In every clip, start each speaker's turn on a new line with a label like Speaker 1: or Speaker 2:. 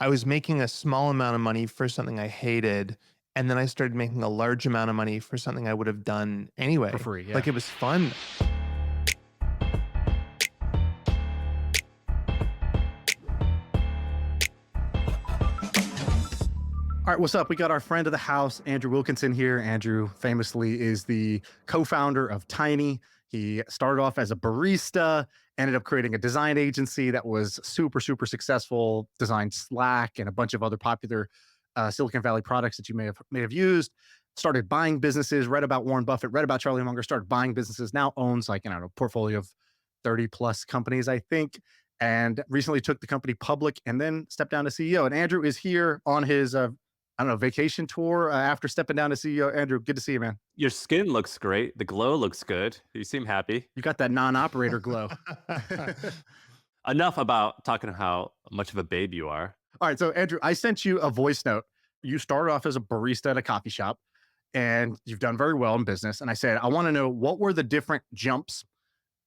Speaker 1: I was making a small amount of money for something I hated. And then I started making a large amount of money for something I would have done
Speaker 2: For
Speaker 1: anyway.
Speaker 2: free, yeah.
Speaker 1: Like it was fun.
Speaker 2: All right, what's up? We got our friend of the house, Andrew Wilkinson here. Andrew famously is the co-founder of Tiny. He started off as a barista, ended up creating a design agency that was super, super successful, designed Slack and a bunch of other popular Silicon Valley products that you may have used. Started buying businesses, read about Warren Buffett, read about Charlie Munger, started buying businesses, now owns like, a portfolio of 30 plus companies, I think, and recently took the company public and then stepped down to CEO. And Andrew is here on his vacation tour after stepping down to CEO. Andrew, good to see you, man.
Speaker 3: Your skin looks great. The glow looks good. You seem happy.
Speaker 2: You got that non-operator glow.
Speaker 3: Enough about talking how much of a babe you are.
Speaker 2: All right. So, Andrew, I sent you a voice note. You started off as a barista at a coffee shop and you've done very well in business. And I said, I want to know what were the different jumps,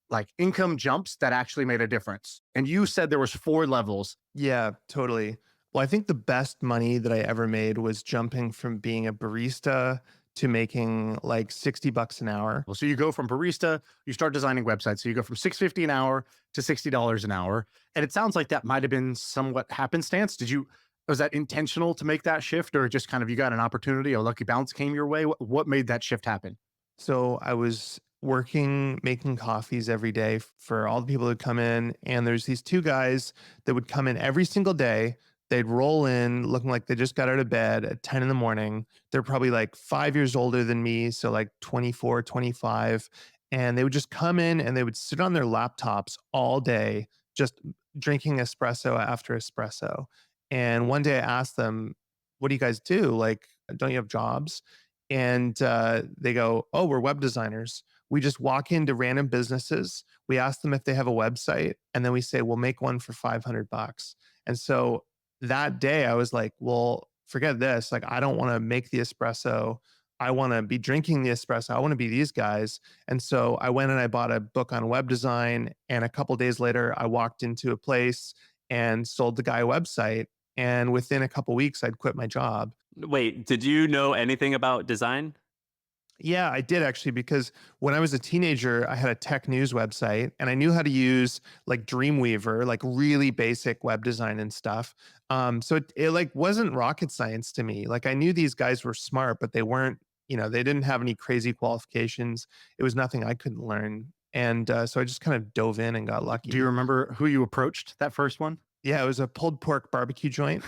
Speaker 2: like income jumps that actually made a difference. And you said there was 4 levels.
Speaker 1: Yeah, totally. Well, I think the best money that I ever made was jumping from being a barista to making like $60 an hour.
Speaker 2: Well, so you go from barista, you start designing websites. So you go from $6.50 an hour to $60 an hour. And it sounds like that might have been somewhat happenstance. Was that intentional to make that shift, or just kind of you got an opportunity, a lucky bounce came your way? What made that shift happen?
Speaker 1: So I was working, making coffees every day for all the people who'd come in. And there's these 2 guys that would come in every single day. They'd roll in looking like they just got out of bed at 10 in the morning. They're probably like 5 years older than me. So like 24, 25. And they would just come in and they would sit on their laptops all day, just drinking espresso after espresso. And one day I asked them, what do you guys do? Like, don't you have jobs? And they go, oh, we're web designers. We just walk into random businesses. We ask them if they have a website. And then we say, we'll make one for $500. And so that day I was like, well, forget this. Like, I don't want to make the espresso. I want to be drinking the espresso. I want to be these guys. And so I went and I bought a book on web design. And a couple of days later, I walked into a place and sold the guy a website. And within a couple of weeks, I'd quit my job.
Speaker 3: Wait, did you know anything about design?
Speaker 1: Yeah, I did actually, because when I was a teenager, I had a tech news website and I knew how to use like Dreamweaver, like really basic web design and stuff. So it like wasn't rocket science to me. Like I knew these guys were smart, but they weren't, they didn't have any crazy qualifications. It was nothing I couldn't learn. And so I just kind of dove in and got lucky.
Speaker 2: Do you remember who you approached that first one?
Speaker 1: Yeah, it was a pulled pork barbecue joint.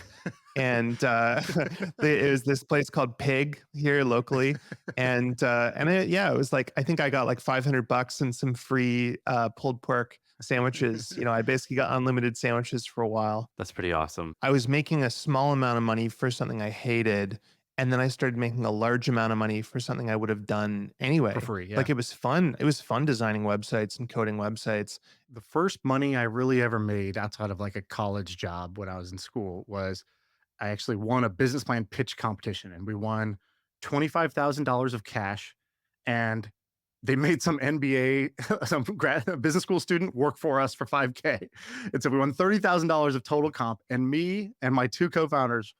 Speaker 1: And it was this place called Pig here locally. And it was like, I think I got like $500 and some free pulled pork sandwiches. I basically got unlimited sandwiches for a while.
Speaker 3: That's pretty awesome.
Speaker 1: I was making a small amount of money for something I hated. And then I started making a large amount of money for something I would have done anyway.
Speaker 2: For free, yeah.
Speaker 1: Like it was fun. It was fun designing websites and coding websites.
Speaker 2: The first money I really ever made outside of like a college job when I was in school was I actually won a business plan pitch competition, and we won $25,000 of cash. And they made some MBA, some business school student work for us for $5K. And so we won $30,000 of total comp, and me and my 2 co-founders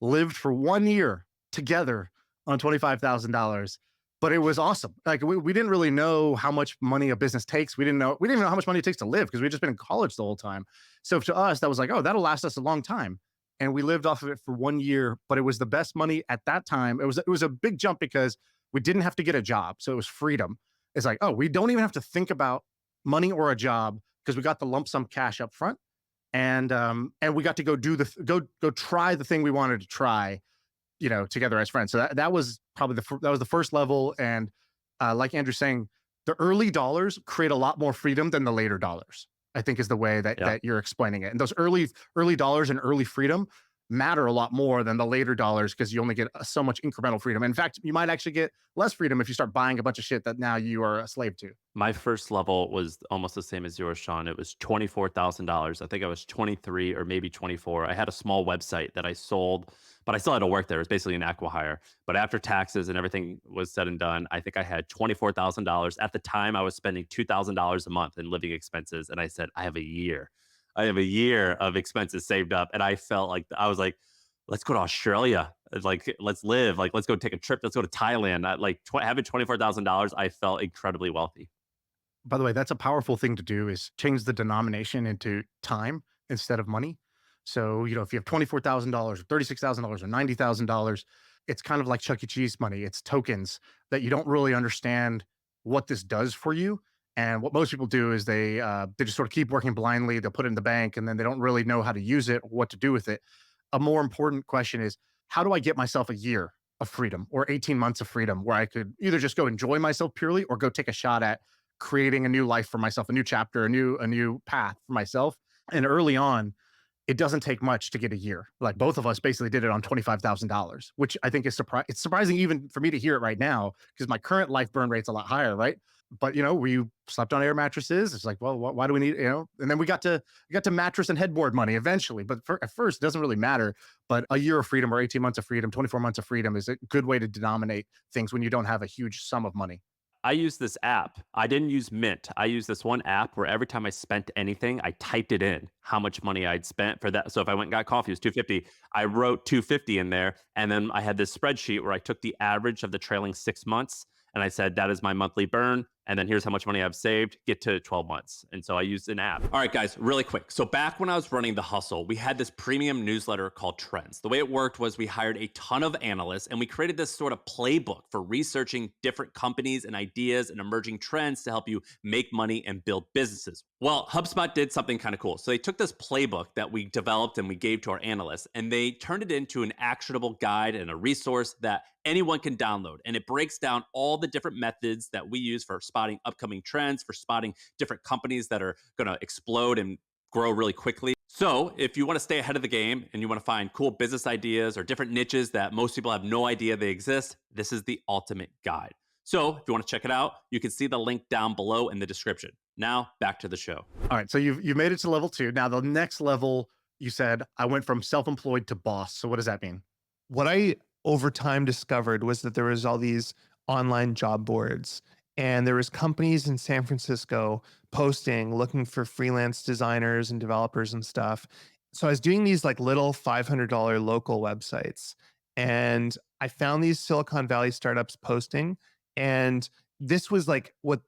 Speaker 2: lived for 1 year together on $25,000. But it was awesome. Like we didn't really know how much money a business takes. We didn't even know how much money it takes to live because we'd just been in college the whole time. So to us, that was like, oh, that'll last us a long time. And we lived off of it for 1 year, but it was the best money at that time. It was a big jump because we didn't have to get a job. So it was freedom. It's like, oh, we don't even have to think about money or a job because we got the lump sum cash up front. And we got to go go try the thing we wanted to try, together as friends. So that was probably that was the first level. And like Andrew's saying, the early dollars create a lot more freedom than the later dollars, I think is the way that you're explaining it. And those early dollars and early freedom matter a lot more than the later dollars because you only get so much incremental freedom. In fact, you might actually get less freedom if you start buying a bunch of shit that now you are a slave to.
Speaker 3: My first level was almost the same as yours, Shaan. It was $24,000. I think I was 23 or maybe 24. I had a small website that I sold, but I still had to work there. It was basically an acqui-hire. But after taxes and everything was said and done, I think I had $24,000. At the time, I was spending $2,000 a month in living expenses. And I said, I have a year. I have a year of expenses saved up, and I felt like I was like, let's go to Australia. Like, let's live. Like, let's go take a trip. Let's go to Thailand. Having $24,000, I felt incredibly wealthy.
Speaker 2: By the way, that's a powerful thing to do is change the denomination into time instead of money. So, if you have $24,000 or $36,000 or $90,000, it's kind of like Chuck E. Cheese money. It's tokens that you don't really understand what this does for you. And what most people do is they just sort of keep working blindly. They'll put it in the bank and then they don't really know how to use it or what to do with it. A more important question is, how do I get myself a year of freedom or 18 months of freedom where I could either just go enjoy myself purely or go take a shot at creating a new life for myself, a new chapter, a new path for myself. And early on, it doesn't take much to get a year. Like both of us basically did it on $25,000, which I think is it's surprising even for me to hear it right now because my current life burn rate's a lot higher, right? But we slept on air mattresses. It's like, well, why do we need, And then we got to mattress and headboard money eventually. But at first, it doesn't really matter. But a year of freedom or 18 months of freedom, 24 months of freedom is a good way to denominate things when you don't have a huge sum of money.
Speaker 3: I use this app. I didn't use Mint. I used this one app where every time I spent anything, I typed it in how much money I'd spent for that. So if I went and got coffee, it was 250. I wrote 250 in there, and then I had this spreadsheet where I took the average of the trailing 6 months, and I said that is my monthly burn. And then here's how much money I've saved, get to 12 months. And so I used an app. All right, guys, really quick. So back when I was running The Hustle, we had this premium newsletter called Trends. The way it worked was we hired a ton of analysts and we created this sort of playbook for researching different companies and ideas and emerging trends to help you make money and build businesses. Well, HubSpot did something kind of cool. So they took this playbook that we developed and we gave to our analysts, and they turned it into an actionable guide and a resource that anyone can download. And it breaks down all the different methods that we use for spotting upcoming trends, for spotting different companies that are going to explode and grow really quickly. So if you want to stay ahead of the game and you want to find cool business ideas or different niches that most people have no idea they exist, this is the ultimate guide. So if you want to check it out, you can see the link down below in the description. Now back to the show.
Speaker 2: All right. So you've made it to level 2. Now the next level, you said I went from self-employed to boss. So what does that mean?
Speaker 1: What I over time discovered was that there was all these online job boards, and there was companies in San Francisco posting looking for freelance designers and developers and stuff. So I was doing these like little $500 local websites, and I found these Silicon Valley startups posting, and this was like what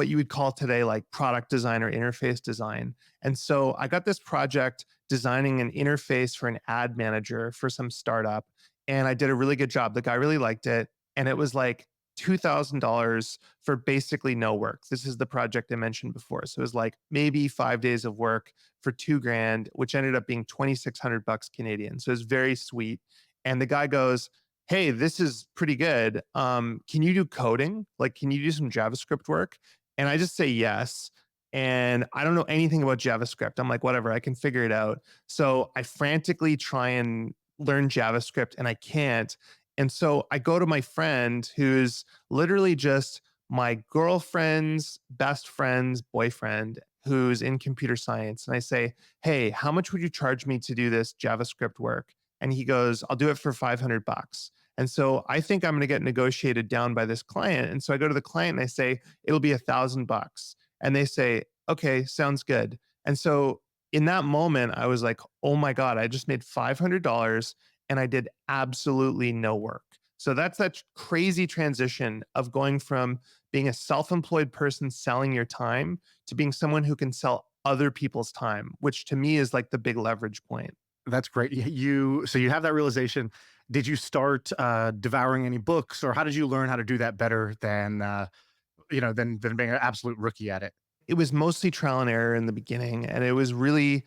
Speaker 1: you would call today like product design or interface design. And so I got this project designing an interface for an ad manager for some startup, and I did a really good job. The guy really liked it, and it was like $2,000 for basically no work. This is the project I mentioned before. So it was like maybe 5 days of work for 2 grand, which ended up being 2,600 bucks Canadian. So it's very sweet. And the guy goes, "Hey, this is pretty good. Can you do coding? Like, can you do some JavaScript work?" And I just say yes. And I don't know anything about JavaScript. I'm like, whatever, I can figure it out. So I frantically try and learn JavaScript and I can't. And so I go to my friend who's literally just my girlfriend's best friend's boyfriend who's in computer science. And I say, "Hey, how much would you charge me to do this JavaScript work?" And he goes, "I'll do it for 500 bucks." And so I think I'm going to get negotiated down by this client. And so I go to the client and I say, "It'll be 1,000 bucks." And they say, "Okay, sounds good." And so in that moment, I was like, oh my God, I just made $500 and I did absolutely no work. So that's that crazy transition of going from being a self employed person selling your time to being someone who can sell other people's time, which to me is like the big leverage point.
Speaker 2: That's great. So you have that realization. Did you start devouring any books, or how did you learn how to do that better than being an absolute rookie at it?
Speaker 1: It was mostly trial and error in the beginning, and it was really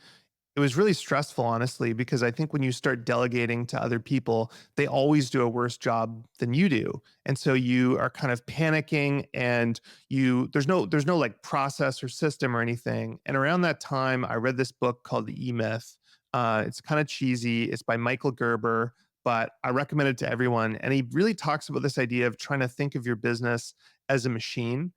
Speaker 1: stressful, honestly, because I think when you start delegating to other people, they always do a worse job than you do. And so you are kind of panicking, and there's no like process or system or anything. And around that time, I read this book called The E-Myth. It's kind of cheesy. It's by Michael Gerber, but I recommend it to everyone. And he really talks about this idea of trying to think of your business as a machine,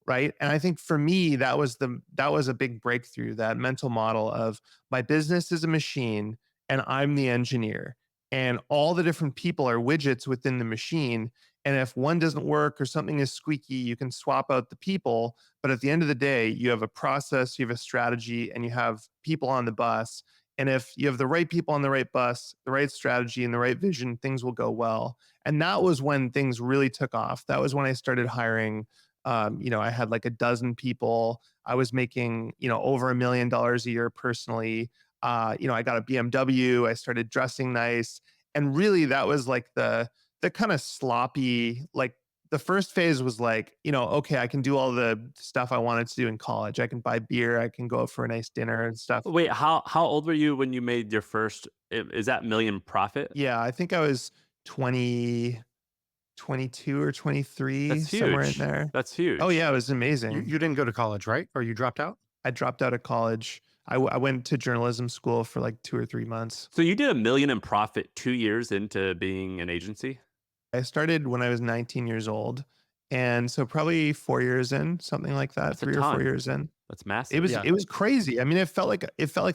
Speaker 1: right? And I think for me, that was a big breakthrough, that mental model of my business is a machine and I'm the engineer. And all the different people are widgets within the machine. And if one doesn't work or something is squeaky, you can swap out the people. But at the end of the day, you have a process, you have a strategy, and you have people on the bus. And if you have the right people on the right bus, the right strategy, and the right vision, things will go well. And that was when things really took off. That was when I started hiring. I had like a dozen people. I was making, over $1 million a year personally. I got a BMW. I started dressing nice. And really, that was like the kind of sloppy, like the first phase was like, okay, I can do all the stuff I wanted to do in college. I can buy beer, I can go out for a nice dinner and stuff.
Speaker 3: Wait, how old were you when you made your first is that million profit?
Speaker 1: Yeah, I think I was 20, 22 or 23,
Speaker 3: That's
Speaker 1: somewhere in
Speaker 3: huge.
Speaker 1: there.
Speaker 3: That's
Speaker 1: Oh
Speaker 3: huge.
Speaker 1: yeah, it was
Speaker 2: You
Speaker 1: amazing.
Speaker 2: you didn't go to college, right? Or you dropped out?
Speaker 1: I dropped out of college. I went to journalism school for like 2 or 3 months.
Speaker 3: So you did a million in profit 2 years into being an agency?
Speaker 1: I started when I was 19 years old. And so probably 4 years in, something like that,
Speaker 3: That's a
Speaker 1: 3 or 4
Speaker 3: ton.
Speaker 1: years in.
Speaker 3: That's
Speaker 1: It
Speaker 3: massive.
Speaker 1: was
Speaker 2: Yeah.
Speaker 1: it was crazy. I mean, it felt like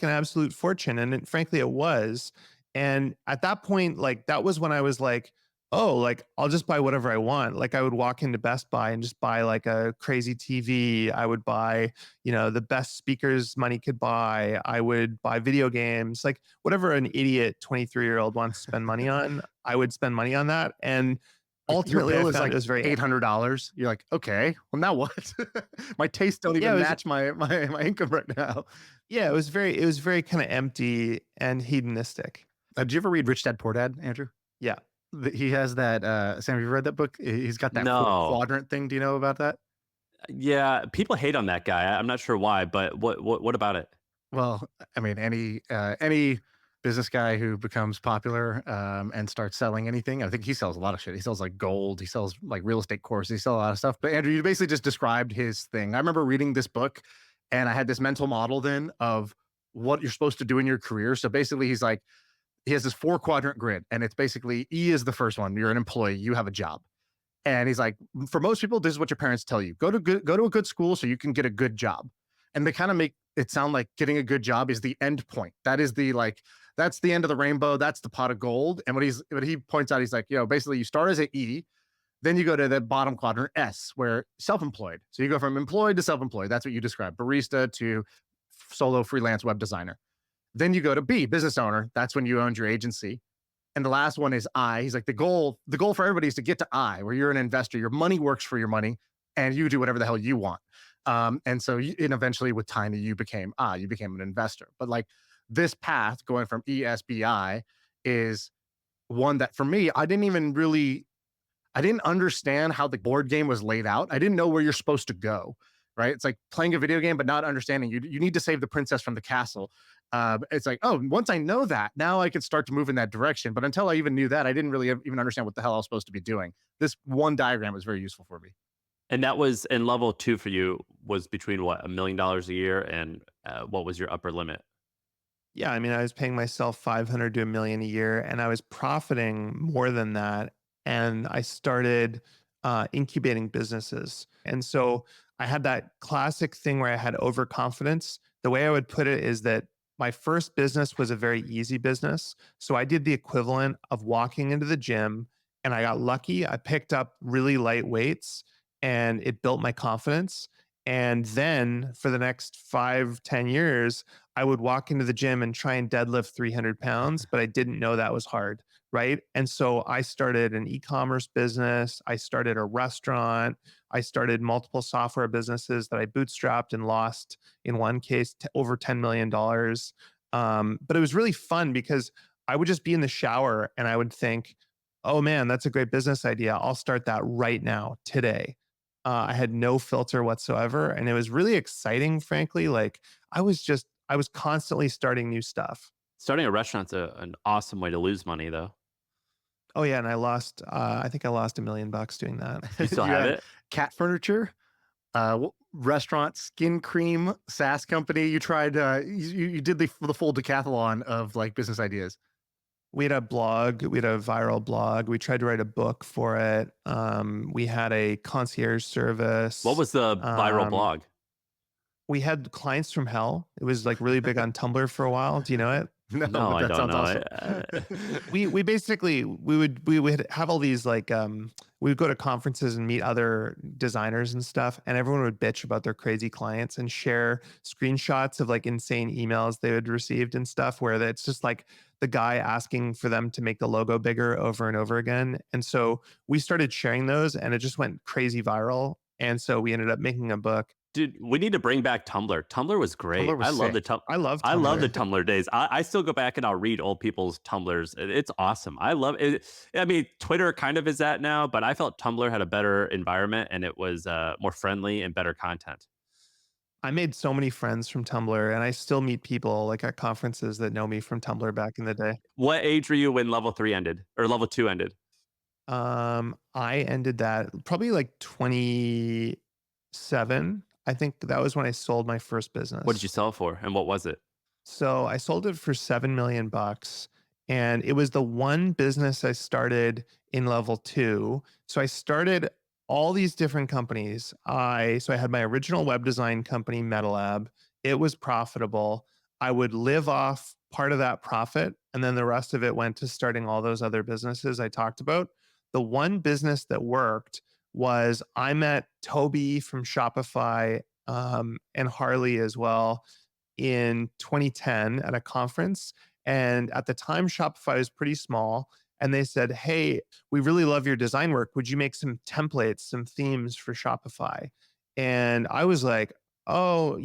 Speaker 1: an absolute fortune, and frankly, it was. And at that point, like that was when I was like, oh, like I'll just buy whatever I want. Like I would walk into Best Buy and just buy like a crazy TV. I would buy, the best speakers money could buy. I would buy video games, like whatever an idiot 23-year-old wants to spend money on. I would spend money on that, and
Speaker 2: Like, your
Speaker 1: ultimately, I
Speaker 2: bill is
Speaker 1: found it
Speaker 2: like
Speaker 1: was very
Speaker 2: $800. You're like, "Okay, well, now what?" My tastes don't
Speaker 1: yeah, it
Speaker 2: even
Speaker 1: was
Speaker 2: match my income right now.
Speaker 1: yeah, it was very kind of empty and hedonistic.
Speaker 2: Did you ever read Rich Dad Poor Dad, Andrew?
Speaker 1: Yeah.
Speaker 2: He has that, Sam, have you read that book? He's got that 4
Speaker 3: No.
Speaker 2: quadrant thing. Do you know about that?
Speaker 3: Yeah, people hate on that guy. I'm not sure why, but what about it?
Speaker 2: Well, I mean, any business guy who becomes popular, and starts selling anything, I think he sells a lot of shit. He sells like gold, he sells like real estate courses, he sells a lot of stuff. But Andrew, you basically just described his thing. I remember reading this book and I had this mental model then of what you're supposed to do in your career. So basically, he has this 4 quadrant grid, and it's basically E is the first one. You're an employee, you have a job. And he's like, for most people, this is what your parents tell you. Go to a good school so you can get a good job. And they kind of make it sound like getting a good job is the end point. That is the like, that's the end of the rainbow. That's the pot of gold. And what he points out, he's like, basically you start as an E, then you go to the bottom quadrant S, where self-employed. So you go from employed to self-employed. That's what you described. Barista to solo freelance web designer. Then you go to B, business owner. That's when you owned your agency. And the last one is I. He's like, the goal for everybody is to get to I, where you're an investor. Your money works for your money, and you do whatever the hell you want. And eventually with time, you became an investor. But like this path going from ESBI is one that for me, I didn't understand how the board game was laid out. I didn't know where you're supposed to go, right? It's like playing a video game, but not understanding you need to save the princess from the castle. It's like, oh, once I know that, now I can start to move in that direction. But until I even knew that, I didn't really even understand what the hell I was supposed to be doing. This one diagram was very useful for me.
Speaker 3: And that was and level 2 for you was between what, $1 million a year and, what was your upper limit?
Speaker 1: Yeah, I mean, I was paying myself 500 to a million a year, and I was profiting more than that. And I started incubating businesses. And so I had that classic thing where I had overconfidence. The way I would put it is that my first business was a very easy business. So I did the equivalent of walking into the gym, and I got lucky. I picked up really light weights, and it built my confidence. And then for the next 5, 10 years, I would walk into the gym and try and deadlift 300 pounds, but I didn't know that was hard. Right. And so I started an e commerce business. I started a restaurant. I started multiple software businesses that I bootstrapped and lost, in one case, over $10 million. But it was really fun because I would just be in the shower and I would think, oh man, that's a great business idea. I'll start that right now, today. I had no filter whatsoever. And it was really exciting, frankly. Like I was constantly starting new stuff.
Speaker 3: Starting a restaurant's an awesome way to lose money, though.
Speaker 1: Oh yeah, and I think I lost $1 million doing that.
Speaker 3: You still
Speaker 2: You
Speaker 3: have
Speaker 2: had
Speaker 3: it?
Speaker 2: cat furniture, restaurant, skin cream, SaaS company. You tried, you did the full decathlon of like business ideas.
Speaker 1: We had a blog, we had a viral blog. We tried to write a book for it. We had a concierge
Speaker 3: What
Speaker 1: service.
Speaker 3: was the viral
Speaker 1: Um,
Speaker 3: blog?
Speaker 1: we had clients from hell. It was like really big on Tumblr for a while. Do you know it?
Speaker 2: No,
Speaker 3: No,
Speaker 2: but
Speaker 3: I
Speaker 2: that
Speaker 3: don't
Speaker 2: sounds
Speaker 3: know.
Speaker 2: awesome.
Speaker 1: We basically we would have all these like we would go to conferences and meet other designers and stuff, and everyone would bitch about their crazy clients and share screenshots of like insane emails they had received and stuff where it's just like the guy asking for them to make the logo bigger over and over again. And so we started sharing those and it just went crazy viral. And so we ended up making a book.
Speaker 3: Dude, we need to bring back Tumblr. Tumblr was great.
Speaker 2: Tumblr was sick.
Speaker 1: I love
Speaker 3: I love the
Speaker 1: Tumblr.
Speaker 3: Tumblr days. I still go back and I'll read old people's Tumblrs. It's awesome. I love it. I mean, Twitter kind of is that now, but I felt Tumblr had a better environment and it was more friendly and better content.
Speaker 1: I made so many friends from Tumblr and I still meet people like at conferences that know me from Tumblr back in the day.
Speaker 3: What age were you when level 3 ended or level 2 ended?
Speaker 1: I ended that probably like 27. I think that was when I sold my first
Speaker 3: What did you
Speaker 1: business.
Speaker 3: sell for and what was it?
Speaker 1: So I sold it for 7 million bucks and it was the one business I started in level 2. So I started all these different companies. I had my original web design company MetaLab. It was profitable. I would live off part of that profit and then the rest of it went to starting all those other businesses I talked about. The one business that worked was I met Toby from Shopify and Harley as well in 2010 at a conference. And at the time, Shopify was pretty small. And they said, "Hey, we really love your design work. Would you make some templates, some themes for Shopify?" And I was like, "Oh,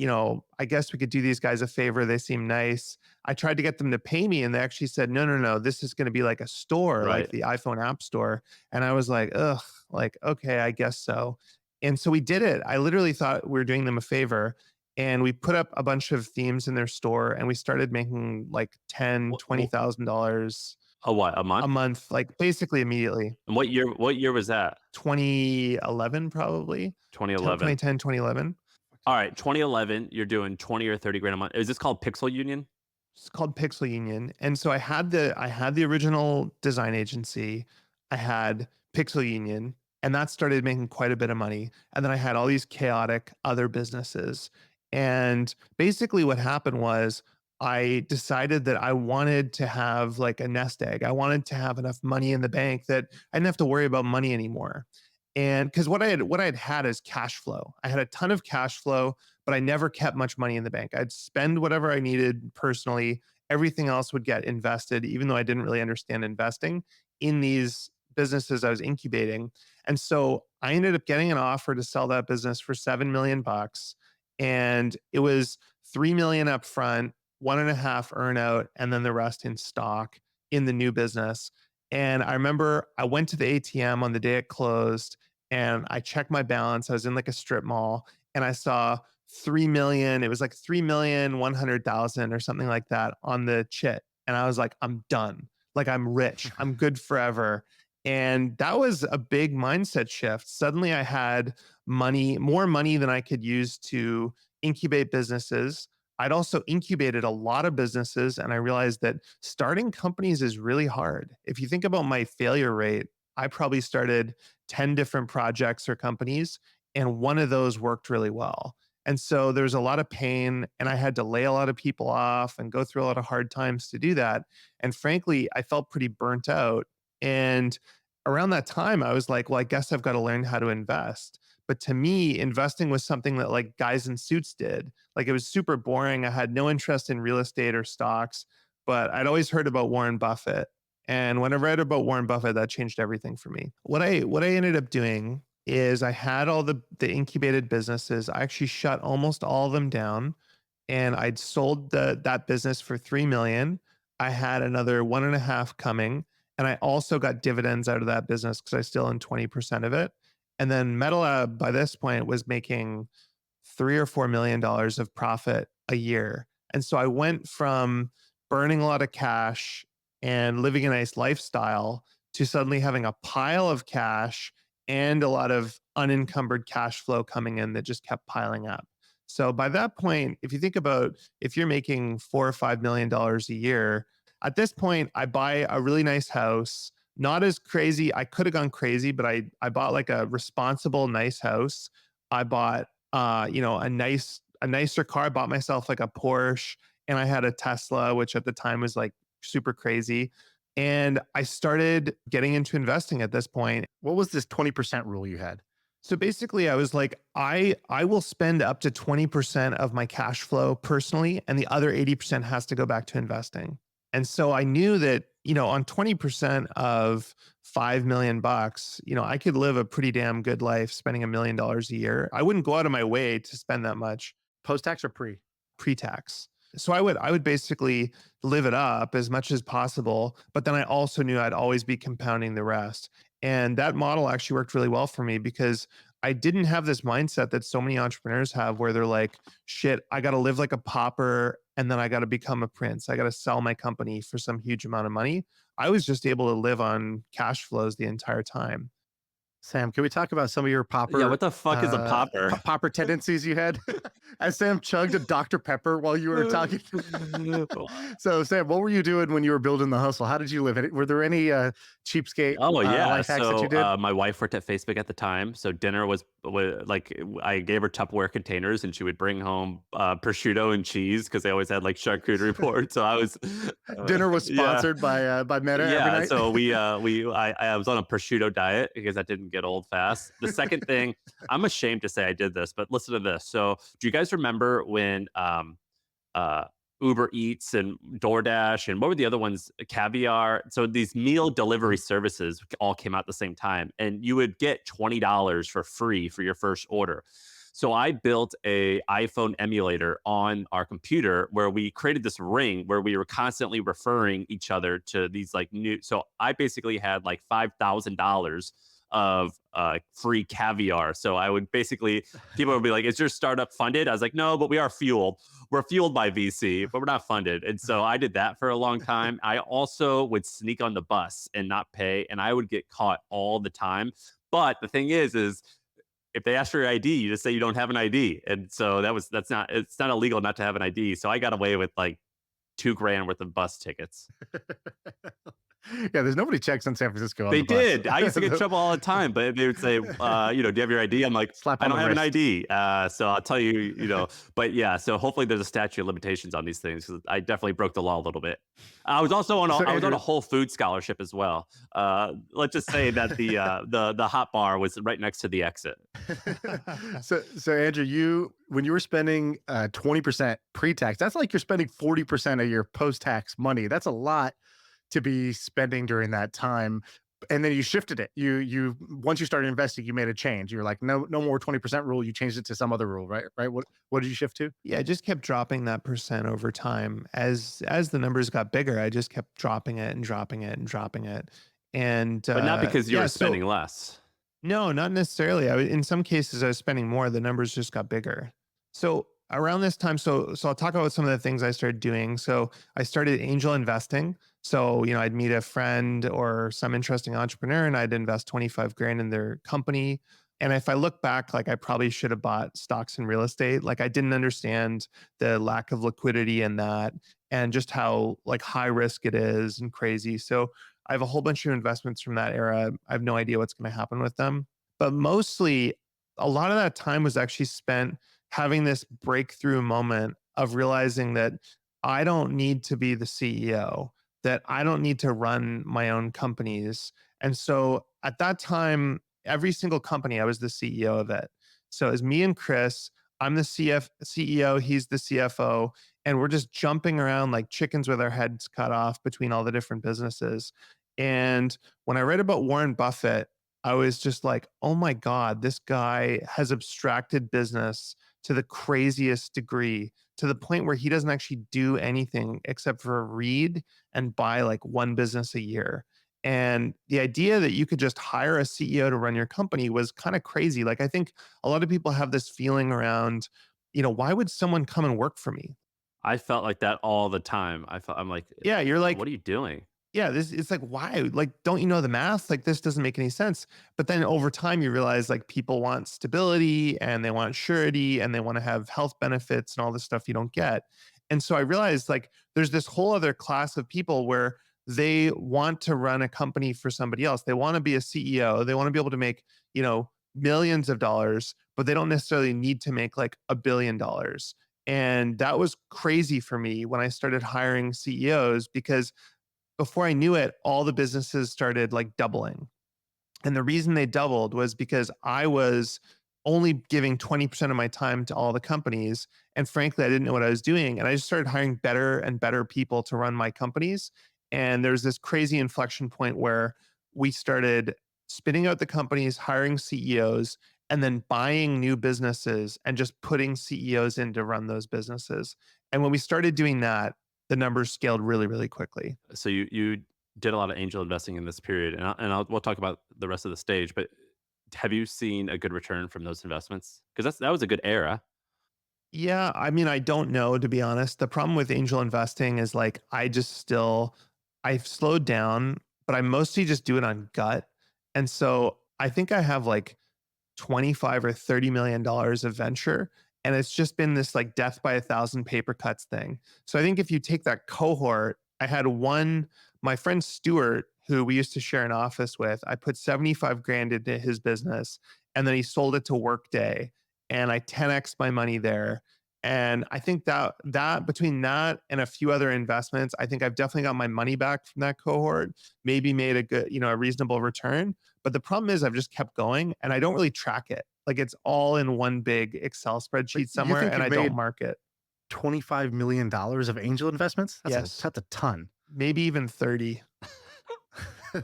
Speaker 1: I guess we could do these guys a favor. They seem nice." I tried to get them to pay me, and they actually said, "No, no, no. This is going to be like a store, like
Speaker 3: Right.
Speaker 1: the iPhone App Store." And I was like, "Ugh, like, okay, I guess so." And so we did it. I literally thought we were doing them a favor and we put up a bunch of themes in their store and we started making like 10,
Speaker 3: What,
Speaker 1: $20,000
Speaker 3: a what? A
Speaker 1: a
Speaker 3: month?
Speaker 1: month, like basically immediately.
Speaker 3: And what year was that?
Speaker 1: 2011 probably,
Speaker 3: 2011.
Speaker 1: 2010, 2011.
Speaker 3: All right, 2011, you're doing 20 or 30 grand a month. Is this called Pixel Union?
Speaker 1: It's called Pixel Union. And so I had the original design agency. I had Pixel Union, and that started making quite a bit of money. And then I had all these chaotic other businesses. And basically what happened was I decided that I wanted to have like a nest egg. I wanted to have enough money in the bank that I didn't have to worry about money anymore. And because what I had is cash flow. I had a ton of cash flow but I never kept much money in the bank. I'd spend whatever I needed personally. Everything else would get invested, even though I didn't really understand investing in these businesses I was incubating. And so I ended up getting an offer to sell that business for 7 million bucks. And it was 3 million up front, one and a half earn out, and then the rest in stock in the new business. And I remember I went to the ATM on the day it closed and I checked my balance. I was in like a strip mall and I saw 3 million. It was like 3,100,000 or something like that on the chit. And I was like, I'm done. Like I'm rich. I'm good forever. And that was a big mindset shift. Suddenly I had money, more money than I could use to incubate businesses. I'd also incubated a lot of businesses and I realized that starting companies is really hard. If you think about my failure rate, I probably started 10 different projects or companies and one of those worked really well. And so there's a lot of pain, and I had to lay a lot of people off and go through a lot of hard times to do that. And frankly, I felt pretty burnt out. And around that time, I was like, well, I guess I've got to learn how to invest. But to me, investing was something that like guys in suits did. Like it was super boring. I had no interest in real estate or stocks, but I'd always heard about Warren Buffett. And when I read about Warren Buffett, that changed everything for me. What I ended up doing is I had all the incubated businesses. I actually shut almost all of them down and I'd sold that business for 3 million. I had another one and a half coming. And I also got dividends out of that business because I still own 20% of it. And then MetaLab by this point was making 3 or 4 million dollars of profit a year. And so I went from burning a lot of cash and living a nice lifestyle to suddenly having a pile of cash and a lot of unencumbered cash flow coming in that just kept piling up. So by that point, if you think about if you're making 4 or 5 million dollars a year, at this point, I buy a really nice house. Not as crazy. I could have gone crazy, but I bought like a responsible, nice house. I bought a nicer car. I bought myself like a Porsche and I had a Tesla, which at the time was like super crazy. And I started getting into investing at this point.
Speaker 2: What was this 20% rule you had?
Speaker 1: So basically, I was like, I will spend up to 20% of my cash flow personally, and the other 80% has to go back to investing. And so I knew that, on 20% of 5 million bucks, I could live a pretty damn good life spending $1 million a year. I wouldn't go out of my way to spend that much
Speaker 2: Post-tax or pre?
Speaker 1: pre-tax. So I would basically live it up as much as possible, but then I also knew I'd always be compounding the rest. And that model actually worked really well for me because I didn't have this mindset that so many entrepreneurs have where they're like, shit, I got to live like a pauper and then I got to become a prince. I got to sell my company for some huge amount of money. I was just able to live on cash flows the entire time.
Speaker 2: Sam, can we talk about some of your
Speaker 3: Yeah, what the fuck is a popper?
Speaker 2: popper tendencies you had? As Sam chugged a Dr. Pepper while you were talking. So, Sam, what were you doing when you were building the hustle? How did you live? Were there any cheapskate
Speaker 3: Oh yeah.
Speaker 2: life hacks that you
Speaker 3: So
Speaker 2: did?
Speaker 3: my wife worked at Facebook at the time. So dinner was like I gave her Tupperware containers, and she would bring home prosciutto and cheese because they always had like charcuterie board. So I was,
Speaker 2: Dinner was
Speaker 3: yeah,
Speaker 2: sponsored by Meta every
Speaker 3: yeah.
Speaker 2: night.
Speaker 3: So I was on a prosciutto diet because that didn't get old fast. The second thing, I'm ashamed to say I did this, but listen to this. So do you guys remember when uh, Uber Eats and DoorDash and what were the other ones? Caviar. So these meal delivery services all came out at the same time, and you would get $20 for free for your first order. So I built a iPhone emulator on our computer where we created this ring where we were constantly referring each other to these like new. So I basically had like $5,000 of free caviar. So I would basically, people would be like, is your startup funded? I was like, no, but we are fueled. We're fueled by VC, but we're not funded. And so I did that for a long time. I also would sneak on the bus and not pay, and I would get caught all the time. But the thing is if they ask for your ID, you just say you don't have an ID. And so it's not illegal not to have an ID. So I got away with like 2 grand worth of bus tickets.
Speaker 2: Yeah, there's nobody checks in San Francisco on
Speaker 3: They
Speaker 2: the bus.
Speaker 3: did. I used to get in trouble all the time, but they would say, do you have your ID? I'm like,
Speaker 2: Slap
Speaker 3: I
Speaker 2: on
Speaker 3: don't
Speaker 2: the
Speaker 3: have an
Speaker 2: wrist.
Speaker 3: ID. So I'll tell you, but yeah, so hopefully there's a statute of limitations on these things because I definitely broke the law a little bit. I was also
Speaker 2: So
Speaker 3: I was on
Speaker 2: Andrew,
Speaker 3: a Whole Food scholarship as well. Let's just say that the hot bar was right next to the exit.
Speaker 2: so Andrew, when you were spending 20% pre-tax, that's like you're spending 40% of your post-tax money. That's a lot to be spending during that time. And then you shifted it. You once you started investing, you made a change. You're like, no more 20% rule. You changed it to some other rule, right? Right. What did you shift to?
Speaker 1: Yeah, I just kept dropping that percent over time. As the numbers got bigger, I just kept dropping it and dropping it and dropping it. And
Speaker 3: But not because you
Speaker 1: yeah,
Speaker 3: were
Speaker 1: so
Speaker 3: spending less.
Speaker 1: no, not necessarily. In some cases, I was spending more. The numbers just got bigger. So around this time, so I'll talk about some of the things I started doing. So I started angel investing. So I'd meet a friend or some interesting entrepreneur, and I'd invest 25 grand in their company. And if I look back, like I probably should have bought stocks in real estate. Like I didn't understand the lack of liquidity in that, and just how like high risk it is and crazy. So I have a whole bunch of investments from that era. I have no idea what's going to happen with them. But mostly, a lot of that time was actually spent having this breakthrough moment of realizing that I don't need to be the CEO, that I don't need to run my own companies. And so at that time, every single company, I was the CEO of it. So it was me and Chris. I'm the CEO, he's the CFO, and we're just jumping around like chickens with our heads cut off between all the different businesses. And when I read about Warren Buffett, I was just like, oh my God, this guy has abstracted business to the craziest degree, to the point where he doesn't actually do anything except for read and buy like one business a year. And the idea that you could just hire a CEO to run your company was kind of crazy. Like, I think a lot of people have this feeling around, why would someone come and work for me?
Speaker 3: I felt like that all the time. I'm like,
Speaker 1: Yeah, you're like,
Speaker 3: what are you doing?
Speaker 1: yeah, this it's like, why? Like, don't you know the math? Like, this doesn't make any sense. But then over time, you realize like people want stability and they want surety and they want to have health benefits and all this stuff you don't get. And so I realized like there's this whole other class of people where they want to run a company for somebody else. They want to be a CEO. They want to be able to make, millions of dollars, but they don't necessarily need to make like $1 billion. And that was crazy for me when I started hiring CEOs, because before I knew it, all the businesses started like doubling. And the reason they doubled was because I was only giving 20% of my time to all the companies. And frankly, I didn't know what I was doing. And I just started hiring better and better people to run my companies. And there's this crazy inflection point where we started spinning out the companies, hiring CEOs, and then buying new businesses and just putting CEOs in to run those businesses. And when we started doing that, the numbers scaled really, really quickly.
Speaker 3: So you did a lot of angel investing in this period, and we'll talk about the rest of the stage. But have you seen a good return from those investments? Because that was a good era.
Speaker 1: Yeah, I mean, I don't know, to be honest. The problem with angel investing is like I've slowed down, but I mostly just do it on gut. And so I think I have like 25 or 30 million dollars of venture, and it's just been this like death by a thousand paper cuts thing. So I think if you take that cohort, I had one, my friend Stuart, who we used to share an office with, I put 75 grand into his business, and then he sold it to Workday, and I 10x my money there. And I think that between that and a few other investments, I think I've definitely got my money back from that cohort, maybe made a good, a reasonable return. But the problem is I've just kept going and I don't really track it. Like it's all in one big Excel
Speaker 2: But
Speaker 1: spreadsheet
Speaker 2: you
Speaker 1: somewhere
Speaker 2: think
Speaker 1: and
Speaker 2: you've
Speaker 1: I don't
Speaker 2: made
Speaker 1: mark it.
Speaker 2: $25 million of angel investments?
Speaker 1: Yes,
Speaker 2: That's a ton.
Speaker 1: maybe even 30.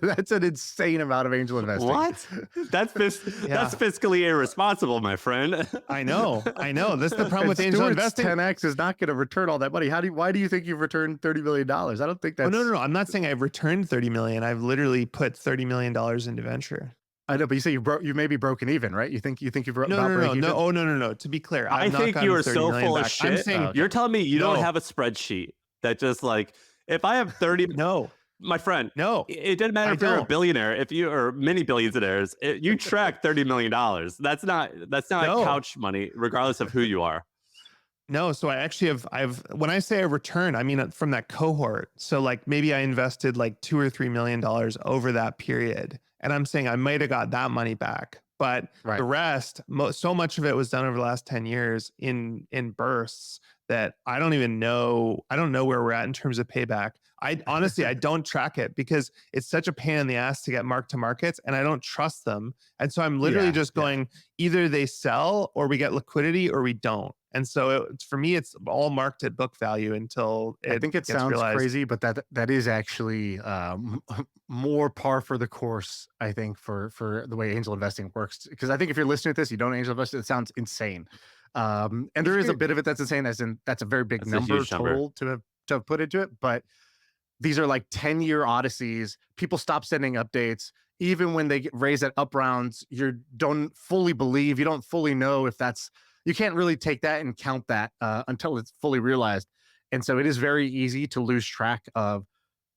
Speaker 2: That's an insane amount of angel investing.
Speaker 3: What? That's that's
Speaker 1: Yeah,
Speaker 3: fiscally irresponsible, my friend.
Speaker 1: I know. I know. That's the problem
Speaker 2: And
Speaker 1: with angel
Speaker 2: Stewart's
Speaker 1: investing.
Speaker 2: 10x is not going to return all that money. Why do you think you've returned $30 million? I don't think
Speaker 1: Oh, no,
Speaker 2: that's.
Speaker 1: no, no. I'm not saying I've returned 30 million. I've literally put $30 million into venture.
Speaker 2: I know, but you say you may be broken even, right? You think you've
Speaker 1: No,
Speaker 2: about
Speaker 1: no, no,
Speaker 2: break
Speaker 1: no.
Speaker 2: even?
Speaker 1: Oh, no, no, no. To be clear, I
Speaker 3: I
Speaker 1: have not
Speaker 3: think you
Speaker 1: gotten
Speaker 3: are
Speaker 1: 30
Speaker 3: so
Speaker 1: million
Speaker 3: full of
Speaker 1: back. I'm
Speaker 3: shit.
Speaker 2: Oh,
Speaker 1: saying
Speaker 3: You're
Speaker 2: okay.
Speaker 3: telling me you don't
Speaker 1: no,
Speaker 3: have a spreadsheet that just like, if I have 30,
Speaker 1: no,
Speaker 3: my friend,
Speaker 1: no,
Speaker 3: it doesn't matter
Speaker 1: I
Speaker 3: if you're a
Speaker 1: don't.
Speaker 3: billionaire, if you are many billionaires, you track $30 million. That's not
Speaker 1: No.
Speaker 3: couch money, regardless of who you are.
Speaker 1: No, so I actually I've when I say a return, I mean from that cohort. So like maybe I invested like 2 or 3 million dollars over that period, and I'm saying I might have got that money back, but the
Speaker 2: Right.
Speaker 1: rest, so much of it was done over the last 10 years in bursts that I don't even know. I don't know where we're at in terms of payback. I honestly I don't track it because it's such a pain in the ass to get mark to markets, and I don't trust them. And so I'm literally
Speaker 2: Yeah.
Speaker 1: just
Speaker 2: Yeah.
Speaker 1: going, either they sell or we get liquidity or we don't. And so for me, it's all marked at book value until
Speaker 2: I
Speaker 1: it
Speaker 2: think it
Speaker 1: gets
Speaker 2: sounds
Speaker 1: realized.
Speaker 2: crazy, but that is actually more par for the course. I think for the way angel investing works, because I think if you're listening to this, you don't angel invest, it sounds insane. And
Speaker 1: If
Speaker 2: there is a
Speaker 1: you're
Speaker 2: bit of it that's insane, as in that's a very big
Speaker 3: That's a
Speaker 2: number
Speaker 3: huge number.
Speaker 2: total to have put into it. But these are like 10-year odysseys. People stop sending updates. Even when they get raised at up rounds, you don't fully believe, you don't fully know if that's, you can't really take that and count that until it's fully realized. And so it is very easy to lose track of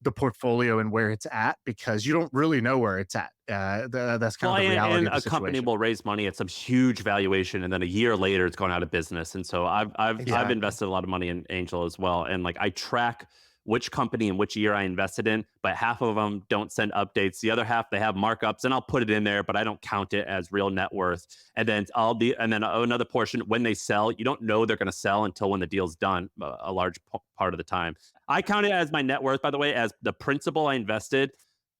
Speaker 2: the portfolio and where it's at because you don't really know where it's at. That's kind
Speaker 3: Well,
Speaker 2: of the reality
Speaker 3: and
Speaker 2: of the
Speaker 3: a company
Speaker 2: situation.
Speaker 3: will raise money at some huge valuation, and then a year later, it's gone out of business. And so I've
Speaker 1: exactly
Speaker 3: invested a lot of money in angel as well, and like I track which company and which year I invested in, but half of them don't send updates. The other half they have markups, and I'll put it in there, but I don't count it as real net worth. And then another portion when they sell, you don't know they're going to sell until when the deal's done. A large part of the time, I count it as my net worth, by the way, as the principal I invested,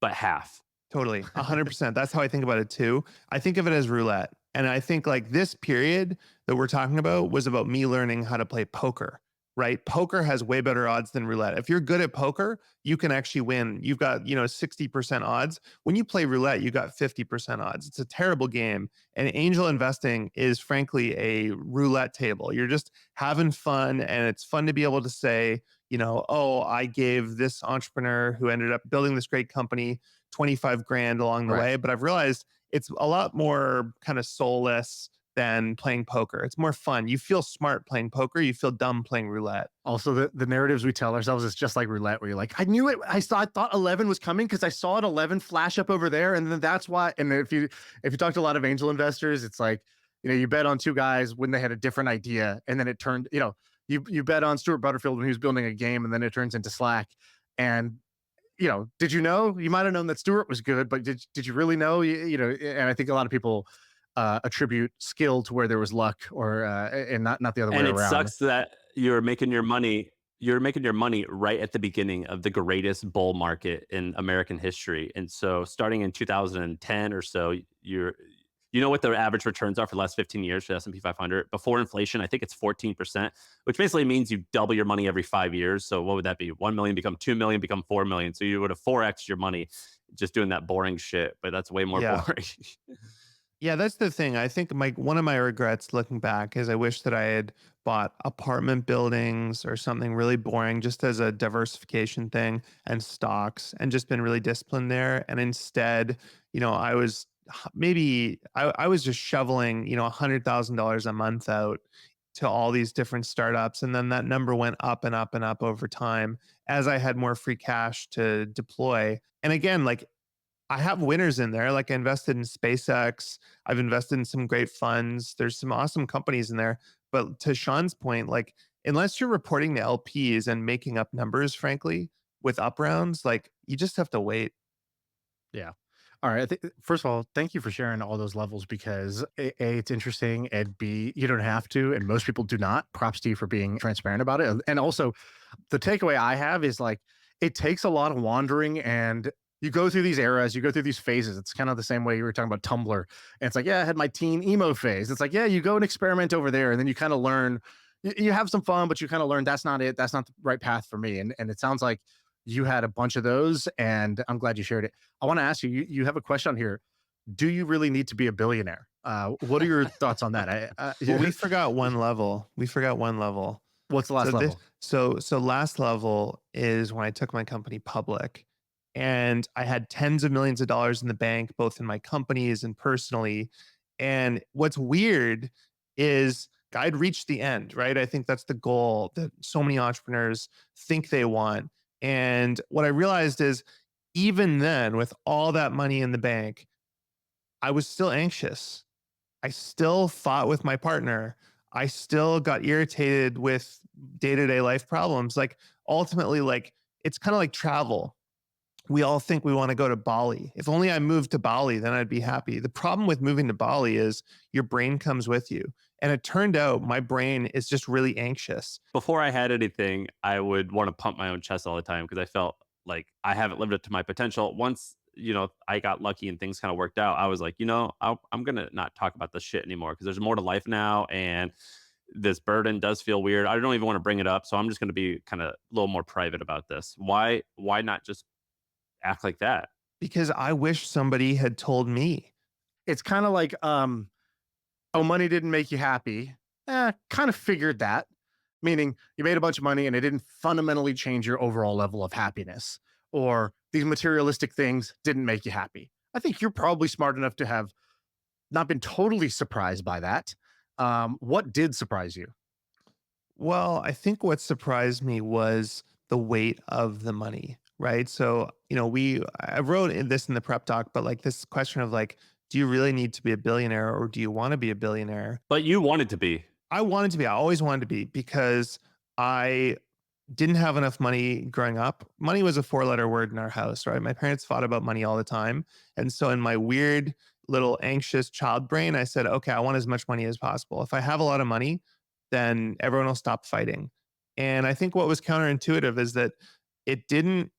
Speaker 3: but half.
Speaker 1: totally 100%. That's how I think about it too. I think of it as roulette, and I think like this period that we're talking about was about me learning how to play poker. Right, poker has way better odds than roulette. If you're good at poker, you can actually win. You've got 60% odds. When you play roulette, you got 50% odds. It's a terrible game. And angel investing is frankly a roulette table. You're just having fun, and it's fun to be able to say, oh, I gave this entrepreneur who ended up building this great company 25 grand along the
Speaker 2: Right.
Speaker 1: way. But I've realized it's a lot more kind of soulless than playing poker. It's more fun. You feel smart playing poker. You feel dumb playing roulette.
Speaker 2: Also, the narratives we tell ourselves is just like roulette, where you're like, I knew it. I thought 11 was coming because I saw it 11 flash up over there, and then that's why. And if you talk to a lot of angel investors, it's like, you bet on two guys when they had a different idea, and then it turned. You bet on Stuart Butterfield when he was building a game, and then it turns into Slack. And did you know? You might have known that Stuart was good, but did you really know? And I think a lot of people attribute skill to where there was luck, or and not the other way
Speaker 3: And it
Speaker 2: around.
Speaker 3: sucks that you're making your money right at the beginning of the greatest bull market in American history. And so starting in 2010 or so, you know what the average returns are for the last 15 years for the S&P 500 before inflation? I think it's 14%, which basically means you double your money every 5 years. So what would that be? 1 million become 2 million, become 4 million. So you would have 4x your money just doing that boring shit, but that's way more
Speaker 1: Yeah.
Speaker 3: boring.
Speaker 1: Yeah, that's the thing. I think one of my regrets looking back is I wish that I had bought apartment buildings or something really boring just as a diversification thing and stocks and just been really disciplined there. And instead, I was maybe I was just shoveling, $100,000 a month out to all these different startups. And then that number went up and up and up over time as I had more free cash to deploy. And again, like I have winners in there. Like I invested in SpaceX. I've invested in some great funds. There's some awesome companies in there. But to Sean's point, like unless you're reporting to LPs and making up numbers, frankly, with up rounds, like you just have to wait.
Speaker 2: Yeah. All right. First of all, thank you for sharing all those levels, because A, it's interesting, and B, you don't have to, and most people do not. Props to you for being transparent about it. And also, the takeaway I have is like, it takes a lot of wandering, and you go through these eras, you go through these phases. It's kind of the same way you were talking about Tumblr. And it's like, yeah, I had my teen emo phase. It's like, yeah, you go and experiment over there, and then you kind of learn, you have some fun, but you kind of learn that's not it. That's not the right path for me. And it sounds like you had a bunch of those, and I'm glad you shared it. I want to ask you, you have a question here. Do you really need to be a billionaire? What are your thoughts on that?
Speaker 1: Well, we forgot one level. We forgot one level.
Speaker 2: What's the
Speaker 1: So
Speaker 2: last
Speaker 1: this
Speaker 2: level?
Speaker 1: so last level is when I took my company public and I had tens of millions of dollars in the bank, both in my companies and personally. And what's weird is I'd reached the end, right? I think that's the goal that so many entrepreneurs think they want. And what I realized is even then, with all that money in the bank, I was still anxious. I still fought with my partner. I still got irritated with day-to-day life problems. Like ultimately, like it's kind of like travel. We all think we want to go to Bali. If only I moved to Bali, then I'd be happy. The problem with moving to Bali is your brain comes with you. And it turned out my brain is just really anxious.
Speaker 3: Before I had anything, I would want to pump my own chest all the time because I felt like I haven't lived up to my potential. Once, I got lucky and things kind of worked out, I was like, I'm going to not talk about this shit anymore because there's more to life now. And this burden does feel weird. I don't even want to bring it up. So I'm just going to be kind of a little more private about this. Why not just act like that?
Speaker 1: Because I wish somebody had told me.
Speaker 2: It's kind of like, oh, money didn't make you happy. Kind of figured that. Meaning you made a bunch of money and it didn't fundamentally change your overall level of happiness, or these materialistic things didn't make you happy. I think you're probably smart enough to have not been totally surprised by that. What did surprise you?
Speaker 1: Well, I think what surprised me was the weight of the money, right? So, I wrote this in the prep doc, but like this question of like, do you really need to be a billionaire or do you want to be a billionaire?
Speaker 3: But you wanted to be.
Speaker 1: I wanted to be, I always wanted to be because I didn't have enough money growing up. Money was a four-letter word in our house, right? My parents fought about money all the time. And so in my weird little anxious child brain, I said, okay, I want as much money as possible. If I have a lot of money, then everyone will stop fighting. And I think what was counterintuitive is that it didn't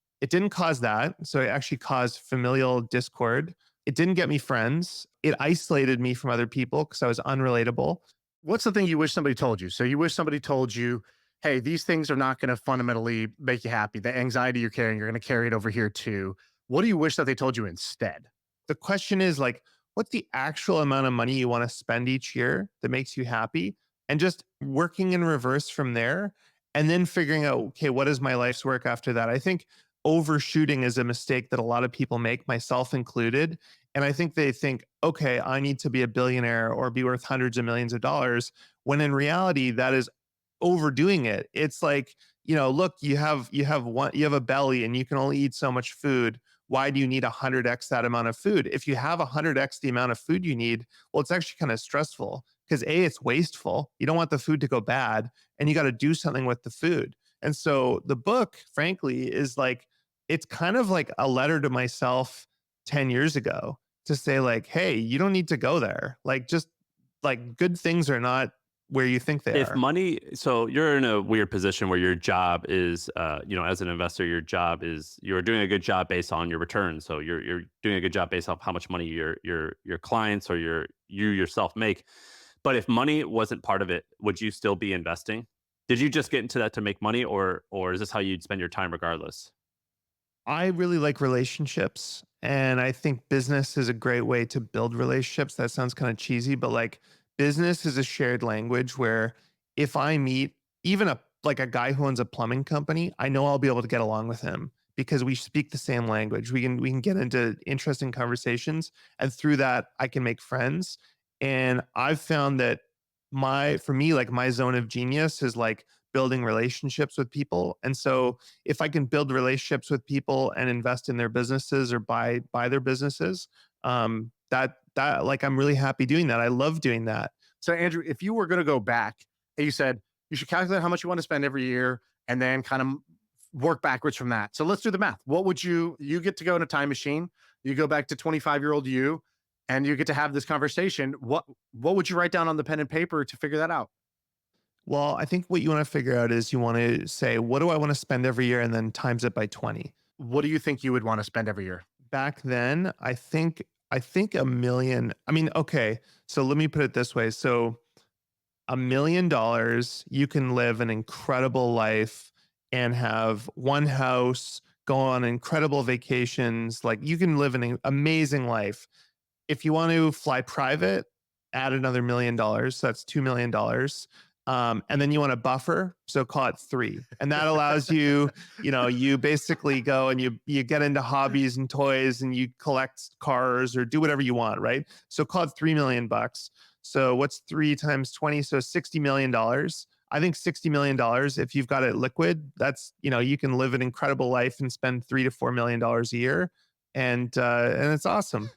Speaker 1: cause that. So it actually caused familial discord. It didn't get me friends. It isolated me from other people because I was unrelatable.
Speaker 2: What's the thing you wish somebody told you? So you wish somebody told you, hey, these things are not going to fundamentally make you happy. The anxiety you're carrying, you're going to carry it over here too. What do you wish that they told you instead?
Speaker 1: The question is like, what's the actual amount of money you want to spend each year that makes you happy? And just working in reverse from there and then figuring out, okay, what is my life's work after that? I think overshooting is a mistake that a lot of people make, myself included. And I think they think, okay, I need to be a billionaire or be worth hundreds of millions of dollars. When in reality, that is overdoing it. It's like, look, you have a belly and you can only eat so much food. Why do you need 100x that amount of food? If you have 100x the amount of food you need, well, it's actually kind of stressful because A, it's wasteful. You don't want the food to go bad and you got to do something with the food. And so the book, frankly, is like, it's kind of like a letter to myself 10 years ago to say like, hey, you don't need to go there. Like, just like good things are not where you think they
Speaker 3: If
Speaker 1: are.
Speaker 3: money, so you're in a weird position where your job is, as an investor, your job is you're doing a good job based on your return. So you're doing a good job based off how much money your clients or you yourself make. But if money wasn't part of it, would you still be investing? Did you just get into that to make money, or is this how you'd spend your time regardless?
Speaker 1: I really like relationships, and I think business is a great way to build relationships. That sounds kind of cheesy, but like business is a shared language where if I meet even a guy who owns a plumbing company, I know I'll be able to get along with him because we speak the same language. We can get into interesting conversations, and through that I can make friends. And I've found that my for me like my zone of genius is like building relationships with people. And so if I can build relationships with people and invest in their businesses or buy their businesses, that like I'm really happy doing that. I love doing that.
Speaker 2: So, Andrew, if you were going to go back and you said you should calculate how much you want to spend every year and then kind of work backwards from that. So let's do the math. What would you get to go in a time machine? You go back to 25-year-old you and you get to have this conversation. What would you write down on the pen and paper to figure that out?
Speaker 1: Well, I think what you want to figure out is you want to say, what do I want to spend every year? And then times it by 20.
Speaker 2: What do you think you would want to spend every year?
Speaker 1: Back then, I think a million. I mean, okay. So let me put it this way. So $1 million, you can live an incredible life and have one house, go on incredible vacations. Like you can live an amazing life. If you want to fly private, add another $1 million. So that's $2 million. And then you want a buffer, so call it three. And that allows you, you basically go and you get into hobbies and toys and you collect cars or do whatever you want, right? So call it 3 million bucks. So what's 3 times 20? So $60 million. I think $60 million, if you've got it liquid, that's you can live an incredible life and spend $3 to $4 million a year, and it's awesome.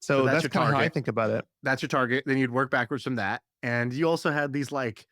Speaker 2: So
Speaker 1: So
Speaker 2: that's
Speaker 1: that's
Speaker 2: your
Speaker 1: kind of how I
Speaker 2: target.
Speaker 1: think about it.
Speaker 2: That's your target. Then you'd work backwards from that. And you also had these like